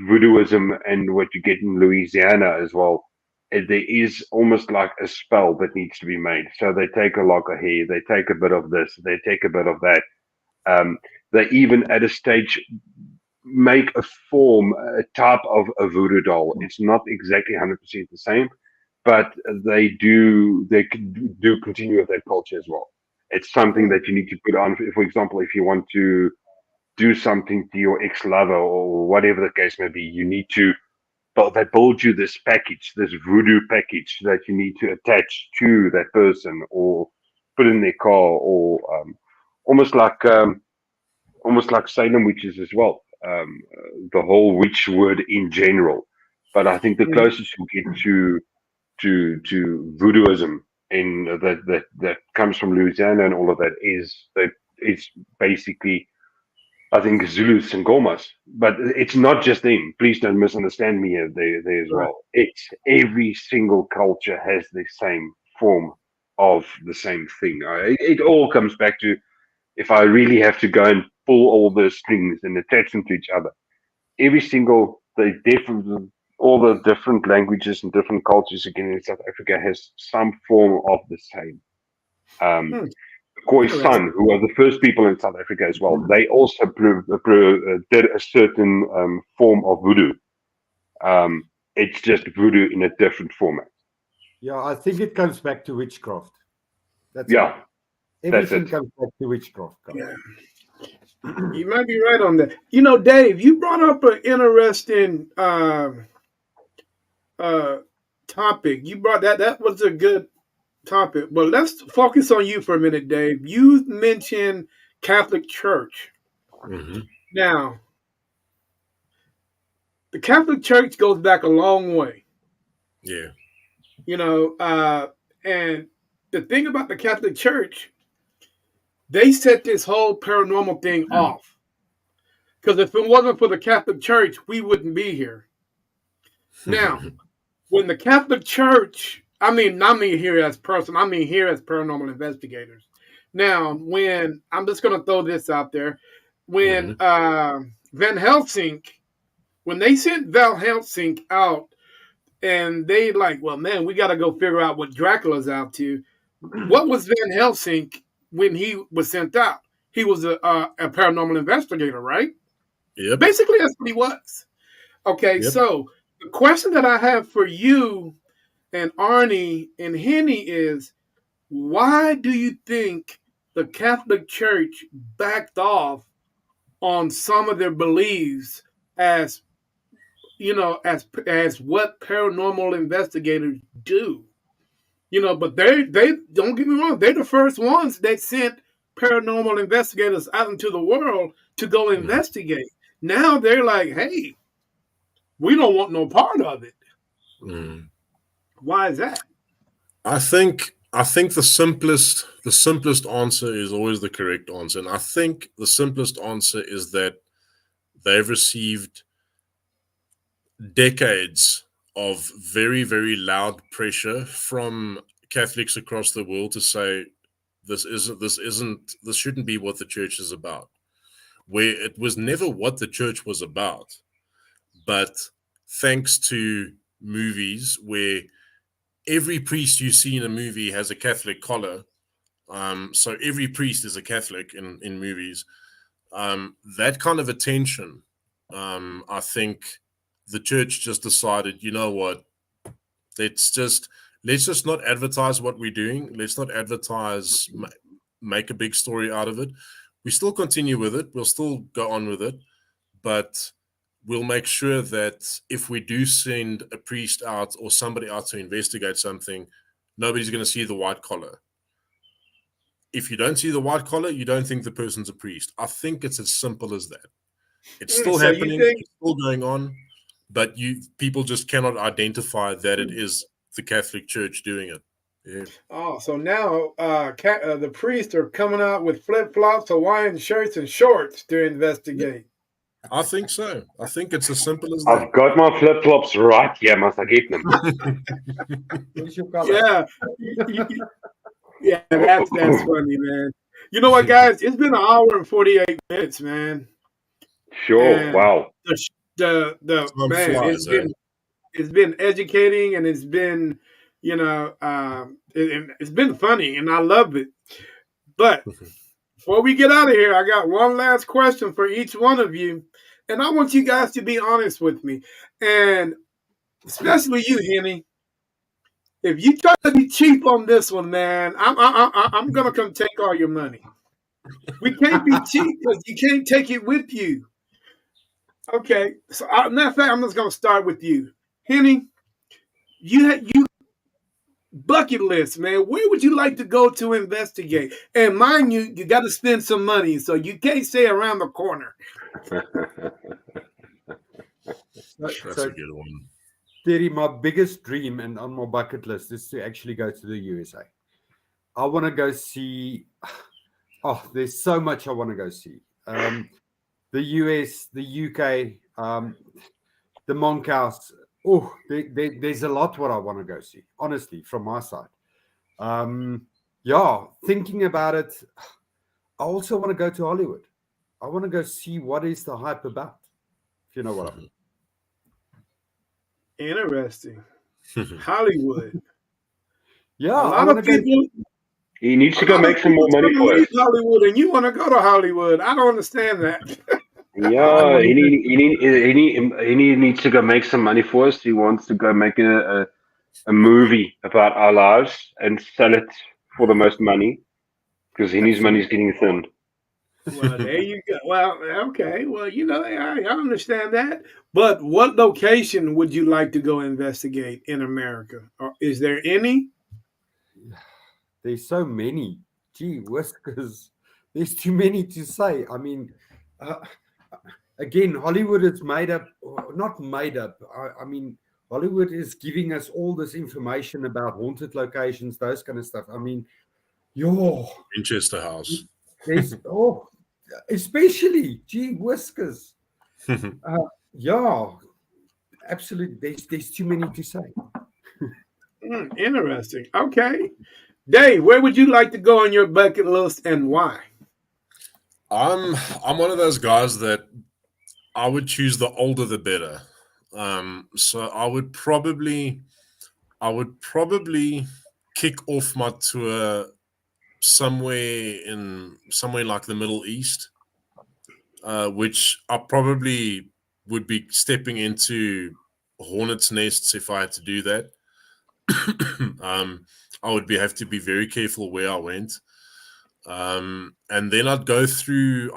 voodooism and what you get in Louisiana as well. There is almost like a spell that needs to be made. So they take a lock of hair, they take a bit of this, they take a bit of that. They even at a stage make a type of a voodoo doll. It's not exactly 100% the same, but they do continue with that culture as well. It's something that you need to put on. For example, if you want to do something to your ex-lover or whatever the case may be, you need to. But they build you this package, this voodoo package that you need to attach to that person or put in their car, or almost like Salem witches as well. The whole witch word in general. But I think the closest you get to voodooism in that comes from Louisiana and all of that is that it's basically I think Zulus and Gomas, but it's not just them. Please don't misunderstand me here. There as Right. well. It's every single culture has the same form of the same thing. It all comes back to, if I really have to go and pull all those strings and attach them to each other. Every single the different all the different languages and different cultures again in South Africa has some form of the same. Um, Hmm. Khoisan, who are the first people in South Africa as well, they also did a certain form of voodoo. It's just voodoo in a different format. Yeah, I think it comes back to witchcraft. That's it. Yeah, that's Everything it. comes back to witchcraft, guys. Yeah. You might be right on that. Dave, you brought up an interesting topic. You brought that was a good topic. But let's focus on you for a minute, Dave. You mentioned Catholic Church. Hmm. Now, the Catholic Church goes back a long way. Yeah. And the thing about the Catholic Church, they set this whole paranormal thing off. Because if it wasn't for the Catholic Church, we wouldn't be here. Now, when the Catholic Church, I mean here as person, I mean here as paranormal investigators. Now, when I'm just going to throw this out there, when Van Helsing, when they sent Van Helsing out, and they like, well, man, we got to go figure out what Dracula's out to. What was Van Helsing when he was sent out? He was a paranormal investigator, right? Yep. Basically, that's what he was. Okay, Yep. so the question that I have for you and Arnie and Henny is, why do you think the Catholic Church backed off on some of their beliefs as as what paranormal investigators do? But they don't get me wrong, they're the first ones that sent paranormal investigators out into the world to go investigate. Now they're like, hey, we don't want no part of it. Why is that? I think the simplest answer is always the correct answer, and I think the simplest answer is that they've received decades of very, very loud pressure from Catholics across the world to say this shouldn't be what the church is about. Where it was never what the church was about, but thanks to movies where every priest you see in a movie has a Catholic collar, so every priest is a Catholic in movies. That kind of attention, I think the church just decided, you know what, let's just not advertise what we're doing. Let's not advertise, make a big story out of it. We still continue with it. We'll still go on with it, but we'll make sure that if we do send a priest out or somebody out to investigate something, nobody's going to see the white collar. If you don't see the white collar, you don't think the person's a priest. I think it's as simple as that. It's still So you happening. think? It's still going on, but people just cannot identify that it is the Catholic Church doing it. Yeah. Oh, so now the priests are coming out with flip flops, Hawaiian shirts, and shorts to investigate. I think so. I think it's as simple as I've got my flip flops right here. Must I get them? Where's your color? Yeah, yeah, that's funny, man. You know what, guys? It's been an hour and 48 minutes, man. Sure. And Wow. the Time man, flies, eh? it's been educating, and it's been it's been funny, and I love it. But before we get out of here, I got one last question for each one of you, and I want you guys to be honest with me, and especially you, Henny. If you try to be cheap on this one, man, I'm gonna come take all your money. We can't be cheap because you can't take it with you. Okay, so matter of fact, I'm just gonna start with you, Henny. You bucket list, man. Where would you like to go to investigate? And mind you, you got to spend some money, so you can't stay around the corner. That's a good one. Terry, my biggest dream and on my bucket list is to actually go to the USA. I want to go see. Oh, there's so much I want to go see. the US, the UK, the Monk House. Oh, there's a lot what I want to go see, honestly, from my side. Yeah, thinking about it, I also want to go to Hollywood. I want to go see what is the hype about, if you know what I mean. Interesting. Hollywood. Yeah, A I lot want of to go. people. He needs A to go lot of make some more people's money going to for us. leave Hollywood, and you want to go to Hollywood. I don't understand that. I Yeah, want to go. he needs to go make some money for us. He wants to go make a movie about our lives and sell it for the most money because his money's Absolutely. getting thin. Well, there you go. Well, okay. Well, I understand that. But what location would you like to go investigate in America? Or is there any? There's so many. Gee whiskers. There's too many to say. I mean, uh, again, Hollywood is made up, not made up. I mean, Hollywood is giving us all this information about haunted locations, those kind of stuff. I mean, yo, Winchester House. there's, especially, gee whiskers. Yeah, absolutely. There's too many to say. Interesting. Okay. Dave, where would you like to go on your bucket list and why? I'm one of those guys that I would choose the older the better. So I would probably kick off my tour somewhere like the Middle East, which I probably would be stepping into hornets' nests if I had to do that. I would have to be very careful where I went. And then I'd go through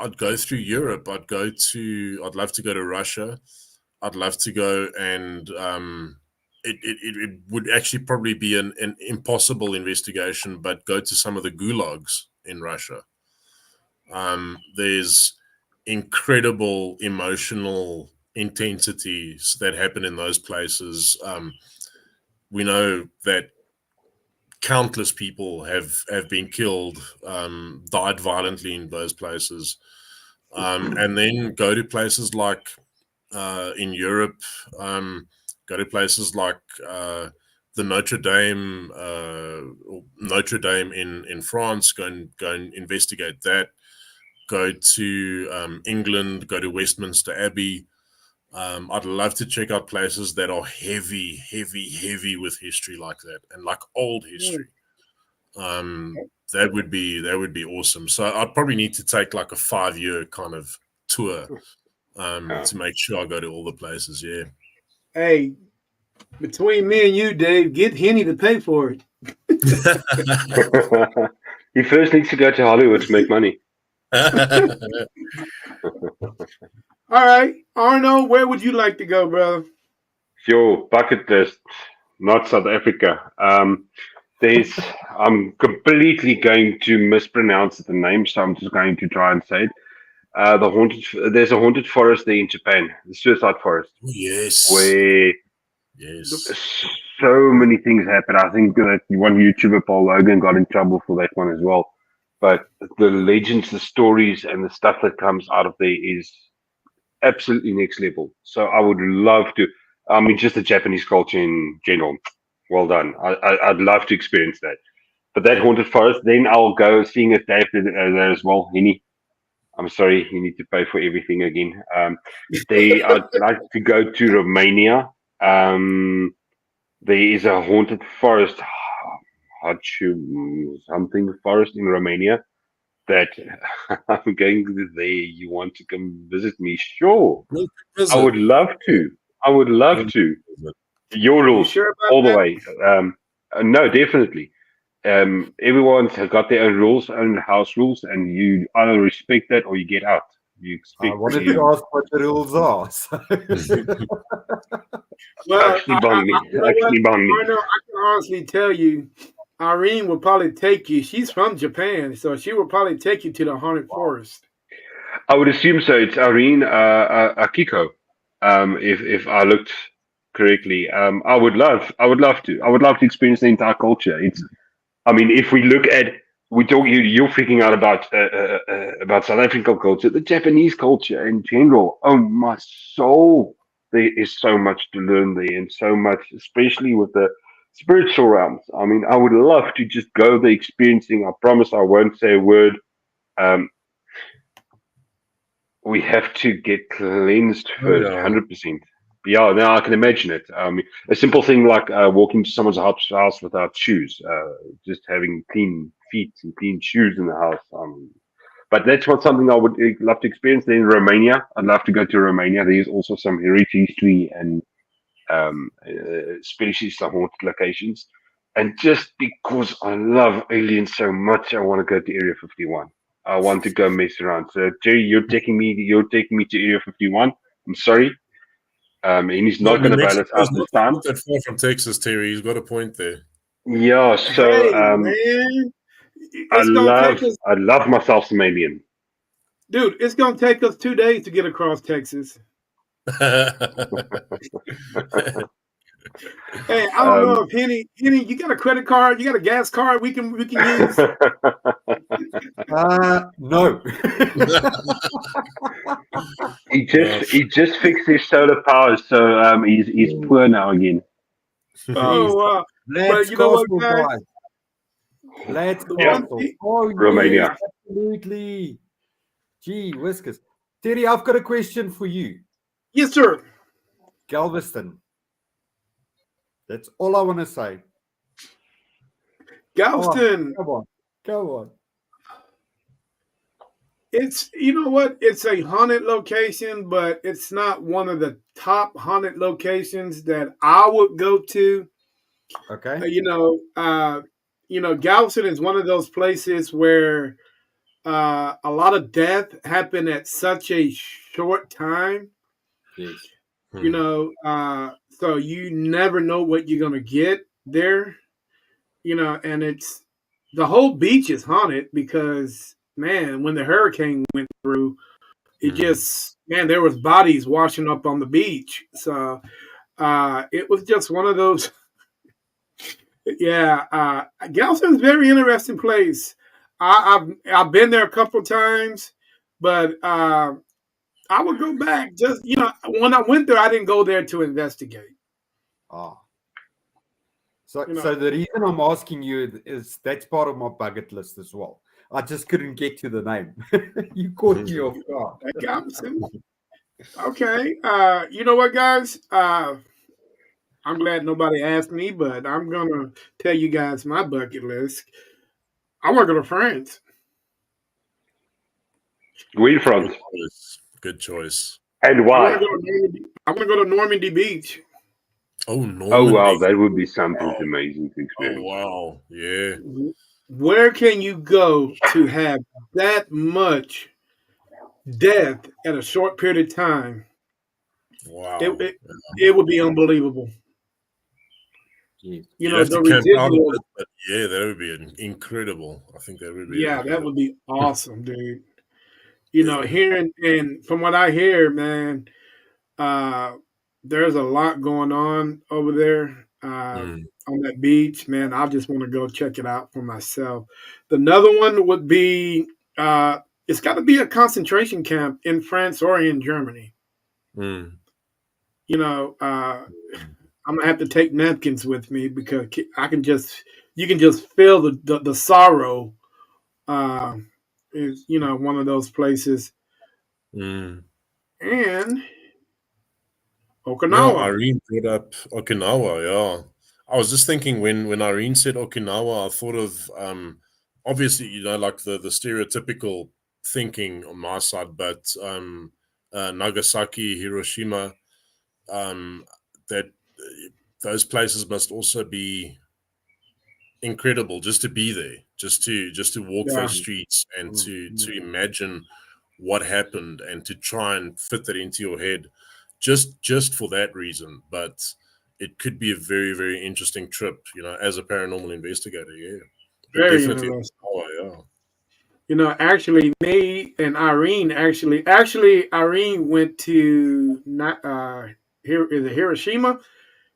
Europe. I'd love to go to Russia. I'd love to go and it would actually probably be an impossible investigation, but go to some of the gulags in Russia. There's incredible emotional intensities that happen in those places. We know that countless people have been killed, died violently in those places, and then go to places like in Europe, go to places like the Notre Dame in France. Go and investigate that. Go to England. Go to Westminster Abbey. I'd love to check out places that are heavy, heavy, heavy with history like that, and like old history. That would be awesome. So I'd probably need to take like a 5-year kind of tour to make sure I go to all the places. Yeah. Hey, between me and you, Dave, get Henny to pay for it. He first needs to go to Hollywood to make money. All right, Arno, where would you like to go, brother? Your bucket list, not South Africa. I'm completely going to mispronounce the name, so I'm just going to try and say it. There's a haunted forest there in Japan, the suicide forest, Yes. where Yes. so many things happen. I think that one YouTuber, Paul Logan, got in trouble for that one as well. But the legends, the stories, and the stuff that comes out of there is absolutely next level. So I would love to. I mean, just the Japanese culture in general. Well done. I'd love to experience that. But that haunted forest, then I'll go seeing if Dave did there as well. Henny, I'm sorry, you need to pay for everything again. I'd like to go to Romania. There is a haunted forest, something forest in Romania that I'm going there. You want to come visit me? Sure. I would love to. I would love to. Your You rules sure about all the that? way. No, definitely. Everyone has got their own rules, own house rules, and you either respect that or you get out. You I expect wanted to ask what the rules are. Well, actually bang me. you know what, Actually bang me. Arno, I can honestly tell you, Irene will probably take you. She's from Japan, so she will probably take you to the haunted forest. I would assume so. It's Irene Akiko. If I looked correctly, I would love to. I would love to experience the entire culture. I mean, if we look at we talk. You're freaking out about South African culture, the Japanese culture in general. Oh my soul! There is so much to learn there, and so much, especially with the spiritual realms. I mean, I would love to just go there experiencing. I promise I won't say a word. Um, we have to get cleansed Oh first, yeah. 100%. Yeah, now I can imagine it. A simple thing like walking to someone's house without shoes, just having clean feet and clean shoes in the house. But that's not something I would love to experience. Then Romania, I'd love to go to Romania. There's also some heritage history and especially some haunted locations. And just because I love aliens so much, I want to go to Area 51. I want to go mess around. So Jerry, you're taking me to Area 51. I'm sorry. And he's Yeah, not going New to bail us Mexico out is this time. not that far from Texas, Terry. He's got a point there. Yeah. So Hey, man, I it's gonna take us, love myself some alien. dude. It's gonna take us 2 days to get across Texas. Hey, I don't know Um, if Henny, you got a credit card, you got a gas card we can use. No. he just fixed his solar power, so he's poor now again. Oh, but Let's you know what, Castle, guys? guys. Let's The Yeah, one Castle. thing, Oh, yes, Romania. absolutely. Gee, whiskers. Terry, I've got a question for you. yes, sir. Galveston. That's all I want to say. Galveston. Come on. Go on. It's you know what? It's a haunted location, but it's not one of the top haunted locations that I would go to. Okay. Galveston is one of those places where a lot of death happened at such a short time. Yes. So you never know what you're gonna get there. And it's the whole beach is haunted because man, when the hurricane went through, it just man, there was bodies washing up on the beach. So it was just one of those. Yeah, Galveston's a very interesting place. I've been there a couple of times, but I would go back. Just when I went there, I didn't go there to investigate. Ah. So, You know, so the reason I'm asking you is that's part of my bucket list as well. I just couldn't get to the name. You caught me off guard. Galveston. Okay. You know what, guys? I'm glad nobody asked me, but I'm gonna tell you guys my bucket list. I want to go to France. Where Good from choice. Good choice. and I want to why? go to Normandy. I want to go to Normandy Beach. Oh, Oh wow, Normandy. that would be something Wow. amazing to Oh experience. wow. Yeah. Where can you go to have that much death at a short period of time? It Wow. it, it would be unbelievable. Yes. You'd have The to camp out a residual. bit, but yeah, that would be incredible. I think that would be Yeah, that incredible. would be awesome, dude. Yeah. Hearing and from what I hear, man, uh, there's a lot going on over there Mm. on that beach, man. I just want to go check it out for myself. Another one would be it's got to be a concentration camp in France or in Germany. Mm. You know, I'm gonna have to take napkins with me because you can just feel the sorrow. Uh, is one of those places, Mm. and Yeah, Okinawa. Irene brought up Okinawa. Yeah, I was just thinking when Irene said Okinawa, I thought of obviously like the stereotypical thinking on my side, but Nagasaki, Hiroshima, that those places must also be incredible just to be there, just to walk Yeah, those streets and Mm. to imagine what happened and to try and fit that into your head just for that reason. But it could be a very, very interesting trip, as a paranormal investigator. Yeah, but very definitely. interesting. Oh, yeah. Actually, me and Irene actually Irene went to not here is it Hiroshima.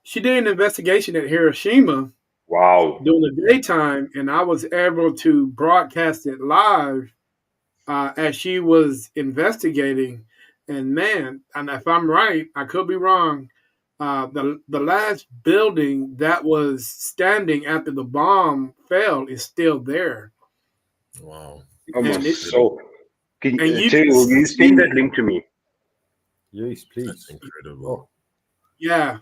She did an investigation at Hiroshima, Wow. during the daytime, and I was able to broadcast it live as she was investigating. And man, and if I'm right, I could be wrong. The last building that was standing after the bomb fell is still there, Wow. Oh my and it soul. and you Terry, can will you send see, that link to me? Yes, That's please. incredible. yeah,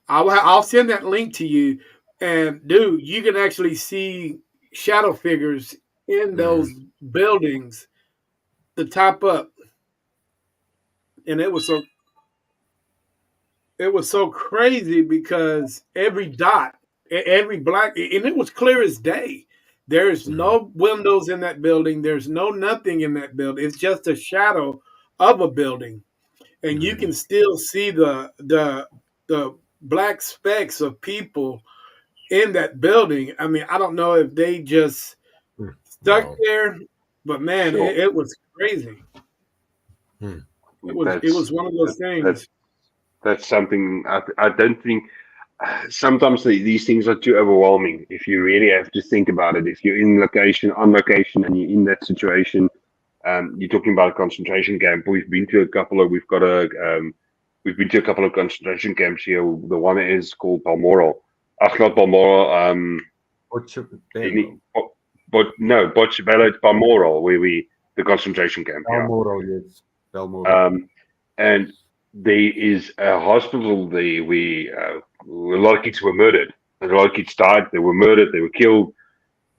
I'll send that link to you, and dude, you can actually see shadow figures in Mm. those buildings, the top up, and it was so crazy because every dot, every black, and it was clear as day. There's Mm. no windows in that building. There's no nothing in that building. It's just a shadow of a building, and you can Mm. still see the black specks of people in that building. I mean, I don't know if they just stuck Wow. there, but man, Sure. it was crazy. Mm. It was one of those That's things. something I don't think. Sometimes these things are too overwhelming. If you really have to think about it, if you're in location, on location, and you're in that situation, you're talking about a concentration camp. We've been to a couple of concentration camps here. The one is called Balmoral. Ach, not Balmoral. Bello. But no, Botshabelo, it's Balmoral, where the concentration camp. Yeah. Balmoral, yes. Balmoral. And there is a hospital there where a lot of kids were murdered. And a lot of kids died. They were murdered. They were killed.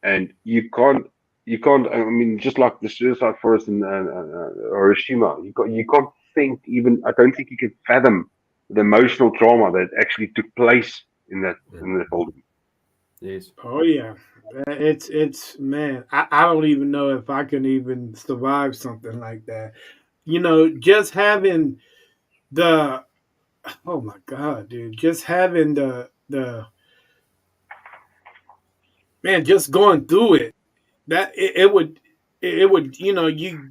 And you can't. I mean, just like the suicide forest in Hiroshima, you can't think even. I don't think you can fathom the emotional trauma that actually took place in that building. Yes. Oh yeah, it's man. I don't even know if I can even survive something like that. Just having the oh my god, dude, just having the man, just going through it. That it would you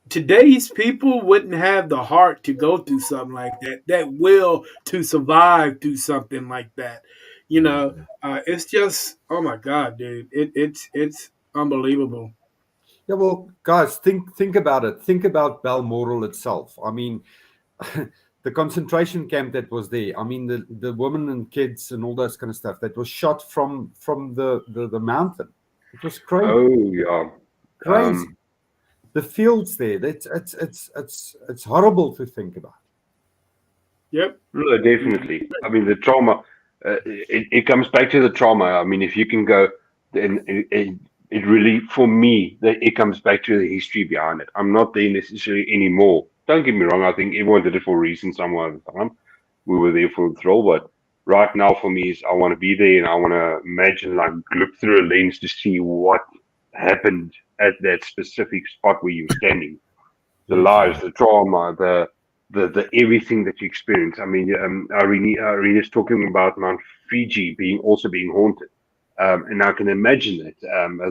today's people wouldn't have the heart to go through something like that. That will to survive through something like that. Mm. It's just oh my god, dude. It's unbelievable. Yeah, well, guys, think about it. Think about Balmoral itself. I mean, the concentration camp that was there. I mean, the women and kids and all those kind of stuff that was shot from the mountain. It was crazy, Oh yeah. crazy. The fields there. It's horrible to think about. Yep. No, definitely. I mean, the trauma, it comes back to the trauma. I mean, if you can go, then it really, for me, it comes back to the history behind it. I'm not there necessarily anymore. Don't get me wrong. I think everyone did it for a reason somewhere at the time. We were there for the thrill, but right now for me is I want to be there and I want to imagine, like, look through a lens to see what happened at that specific spot where you're standing, the Yes. lives, the trauma, the everything that you experience. I mean, Irene is talking about Mount Fiji being haunted, and I can imagine that.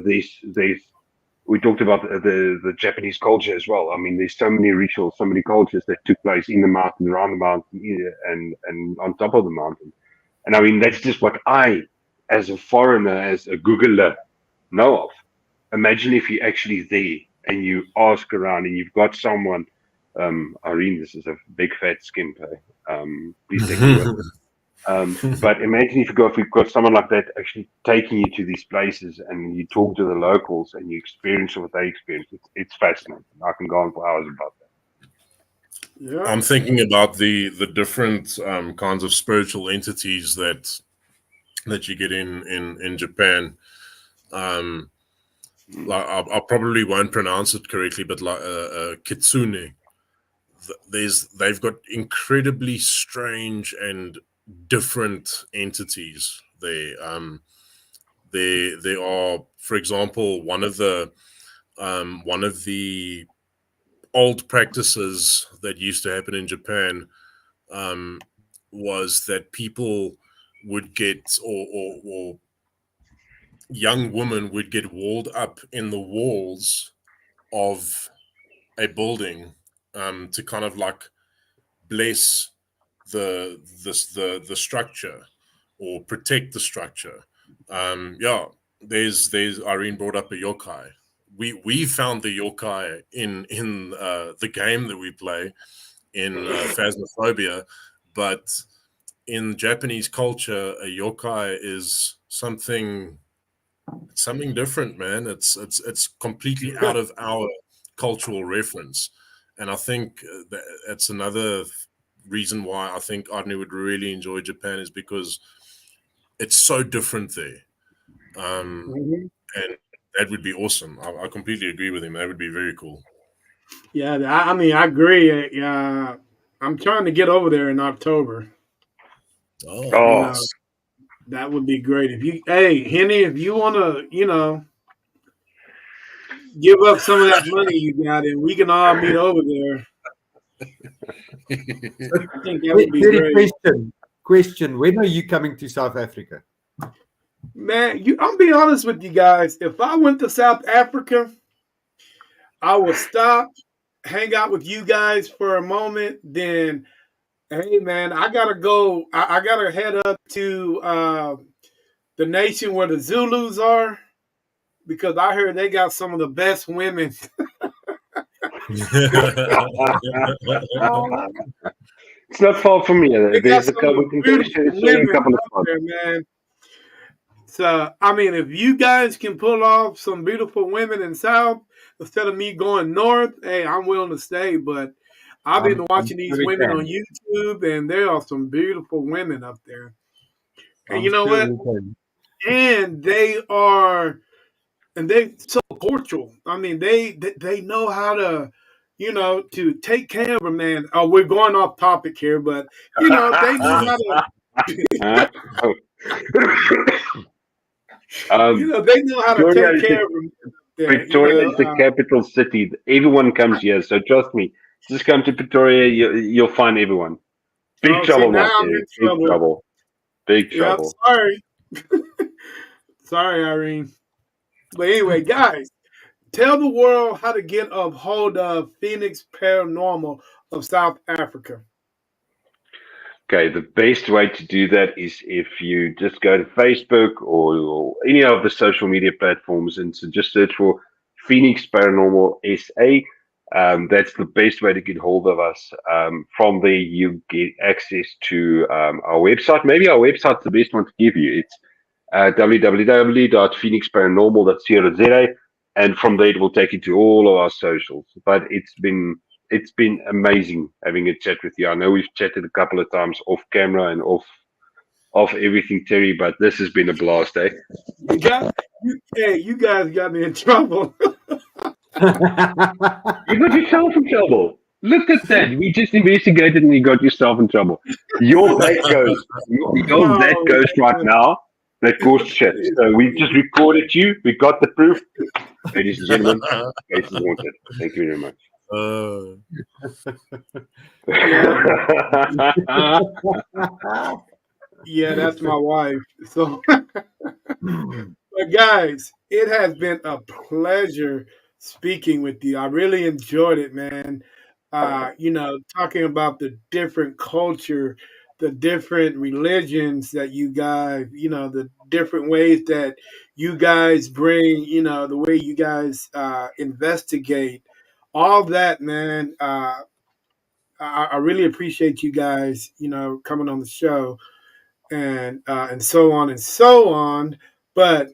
There's we talked about the Japanese culture as well. I mean, there's so many rituals, so many cultures that took place in the mountain, around the mountain, and on top of the mountain. And I mean, that's just what I, as a foreigner, as a Googler, know of. Imagine if you're actually there and you ask around and you've got someone, Irene, this is a big fat skimp. Please take me with. But imagine if you've got someone like that actually taking you to these places and you talk to the locals and you experience what they experience. It's fascinating. I can go on for hours about Yeah. I'm thinking about the different kinds of spiritual entities that you get in Japan. Um, like I probably won't pronounce it correctly, but like kitsune. They've got incredibly strange and different entities. There are, for example, one of the old practices that used to happen in Japan um, was that people would get or young women would get walled up in the walls of a building to kind of like bless the structure or protect the structure. Yeah, there's Irene brought up a yokai. We found the yokai in the game that we play in Phasmophobia, but in Japanese culture, a yokai is something different, man. It's completely out of our cultural reference, and I think that's another reason why I think Arne would really enjoy Japan is because it's so different there. And that would be awesome. I completely agree with him. That would be very cool. Yeah, I mean, I agree. I'm trying to get over there in October. Oh, Oh, That would be great. If you, hey, Henny, if you want to, give up some of that money you got, and we can all meet over there. I think that would be Very great. question. When are you coming to South Africa? Man, I'm be honest with you guys. If I went to South Africa, I will stop, hang out with you guys for a moment. Then, hey, man, I gotta go. I gotta head up to the nation where the Zulus are because I heard they got some of the best women. it's not far from here. They got There's a some of couple. the We can go beautiful share a women couple of out spots. there, man. So, I mean, if you guys can pull off some beautiful women in South instead of me going north, hey, I'm willing to stay. But I've been watching these sure we women can. on YouTube, and there are some beautiful women up there. And I'm you know sure what? we can. And they so cordial. I mean, they know how to, to take care of a man. Oh, we're going off topic here, but they know how to. They know how to Victoria take is care the, of him. There, Victoria is the capital city. Everyone comes here, so trust me. Just come to Pretoria, you'll find everyone. Big oh, see, trouble, now my I'm dear. in Big trouble. trouble. Big Yep, trouble. sorry. Sorry, Irene. But anyway, guys, tell the world how to get a hold of Phoenix Paranormal of South Africa. Okay, the best way to do that is if you just go to Facebook or any of the social media platforms and so just search for Phoenix Paranormal SA. That's the best way to get hold of us. From there, you get access to our website. Maybe our website's the best one to give you. It's www.phoenixparanormal.co.za, and from there it will take you to all of our socials. But it's been amazing having a chat with you. I know we've chatted a couple of times off camera and off everything, Terry, but this has been a blast, eh? You guys got me in trouble. You got yourself in trouble. Look at that. We just investigated and you got yourself in trouble. Your that goes. Your that Oh, goes right now. That caused shit. So we just recorded you. We got the proof. Ladies and gentlemen, case is haunted. Thank you very much. yeah, that's my wife. So, but guys, it has been a pleasure speaking with you. I really enjoyed it, man. Talking about the different culture, the different religions that you guys, the different ways that you guys bring, the way you guys investigate, all that, man. I really appreciate you guys, coming on the show and so on and so on. But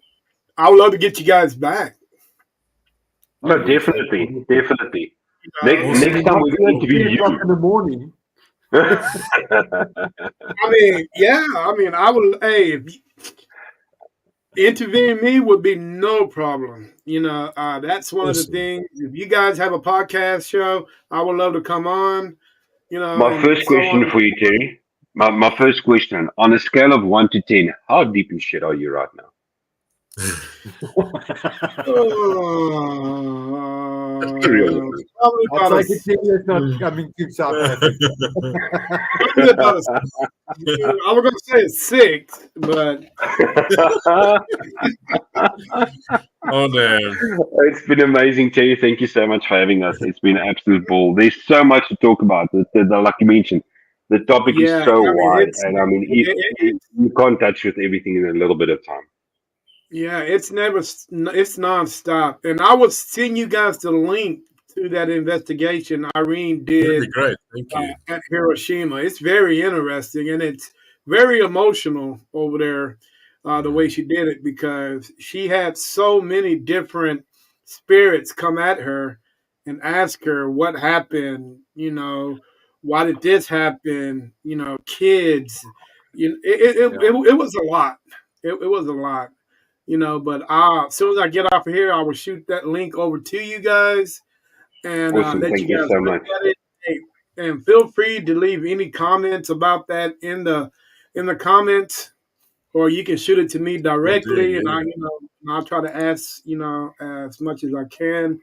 I would love to get you guys back. No, definitely. Definitely. Awesome. Next time we're going to interview 3 o'clock in the you. morning. I mean, yeah. I mean, I would. Hey, interviewing me would be no problem. That's one of the things. If you guys have a podcast show, I would love to come on. My And first so question on. for you, Terry. My first question, on a scale of 1 to 10, how deep in shit are you right now? Probably I'd about like to tell you it's not coming to South Africa. probably about I was going to say a 6, but Oh damn! It's been amazing, Terry. Thank you so much for having us. It's been an absolute ball. There's so much to talk about. Like you mentioned, the topic is yeah, so I mean, wide, and I mean, you can't touch with everything in a little bit of time. Yeah, it's it's nonstop. And I will send you guys the link to that investigation Irene That'd be did great. Thank you. at Hiroshima. It's very interesting and it's very emotional over there, the way she did it, because she had so many different spirits come at her and ask her what happened, why did this happen, kids. It was a lot. It was a lot. But as soon as I get off of here, I will shoot that link over to you guys and Awesome. let you Thank you guys so look much. at it. Hey, and feel free to leave any comments about that in the comments, or you can shoot it to me Will do. directly, and Yeah. I'll try to ask as much as I can,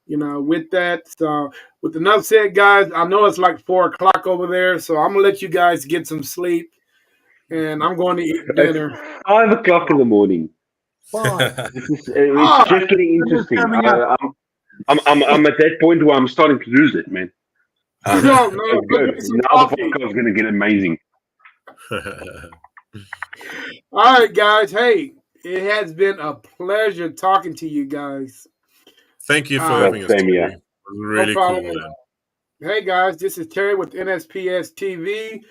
with that. So, with enough said, guys, I know it's like 4 o'clock over there, so I'm gonna let you guys get some sleep, and I'm going to eat It's dinner. 5 o'clock in the morning. It's Ah, just getting interesting. coming up. I'm at that point where I'm starting to lose it, man. no, It's go good. drink some Now the coffee. podcast is going to get amazing. All right, guys. Hey, it has been a pleasure talking to you guys. Thank you for Uh, having us, Same Terry. here. It was really problem. cool, man. Hey, guys, this is Terry with NSPS TV,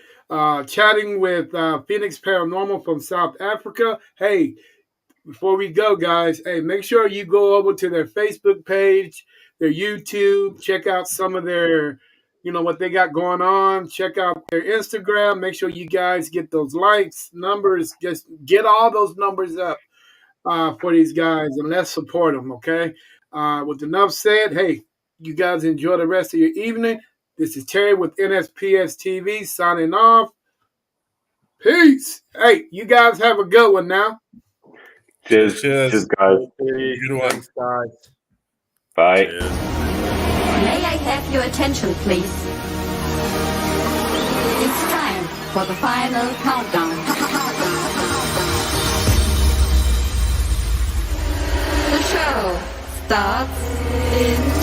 chatting with Phoenix Paranormal from South Africa. Hey, before we go, guys, hey, make sure you go over to their Facebook page, their YouTube, check out some of their, what they got going on. Check out their Instagram. Make sure you guys get those likes, numbers, just get all those numbers up for these guys, and let's support them, okay? With enough said, hey, you guys enjoy the rest of your evening. This is Terry with NSPS TV signing off. Peace. Hey, you guys have a good one now. Cheers. Cheers. Cheers, guys. Good one. Thanks, guys. Bye. Cheers. May I have your attention, please? It's time for the final countdown. The show starts in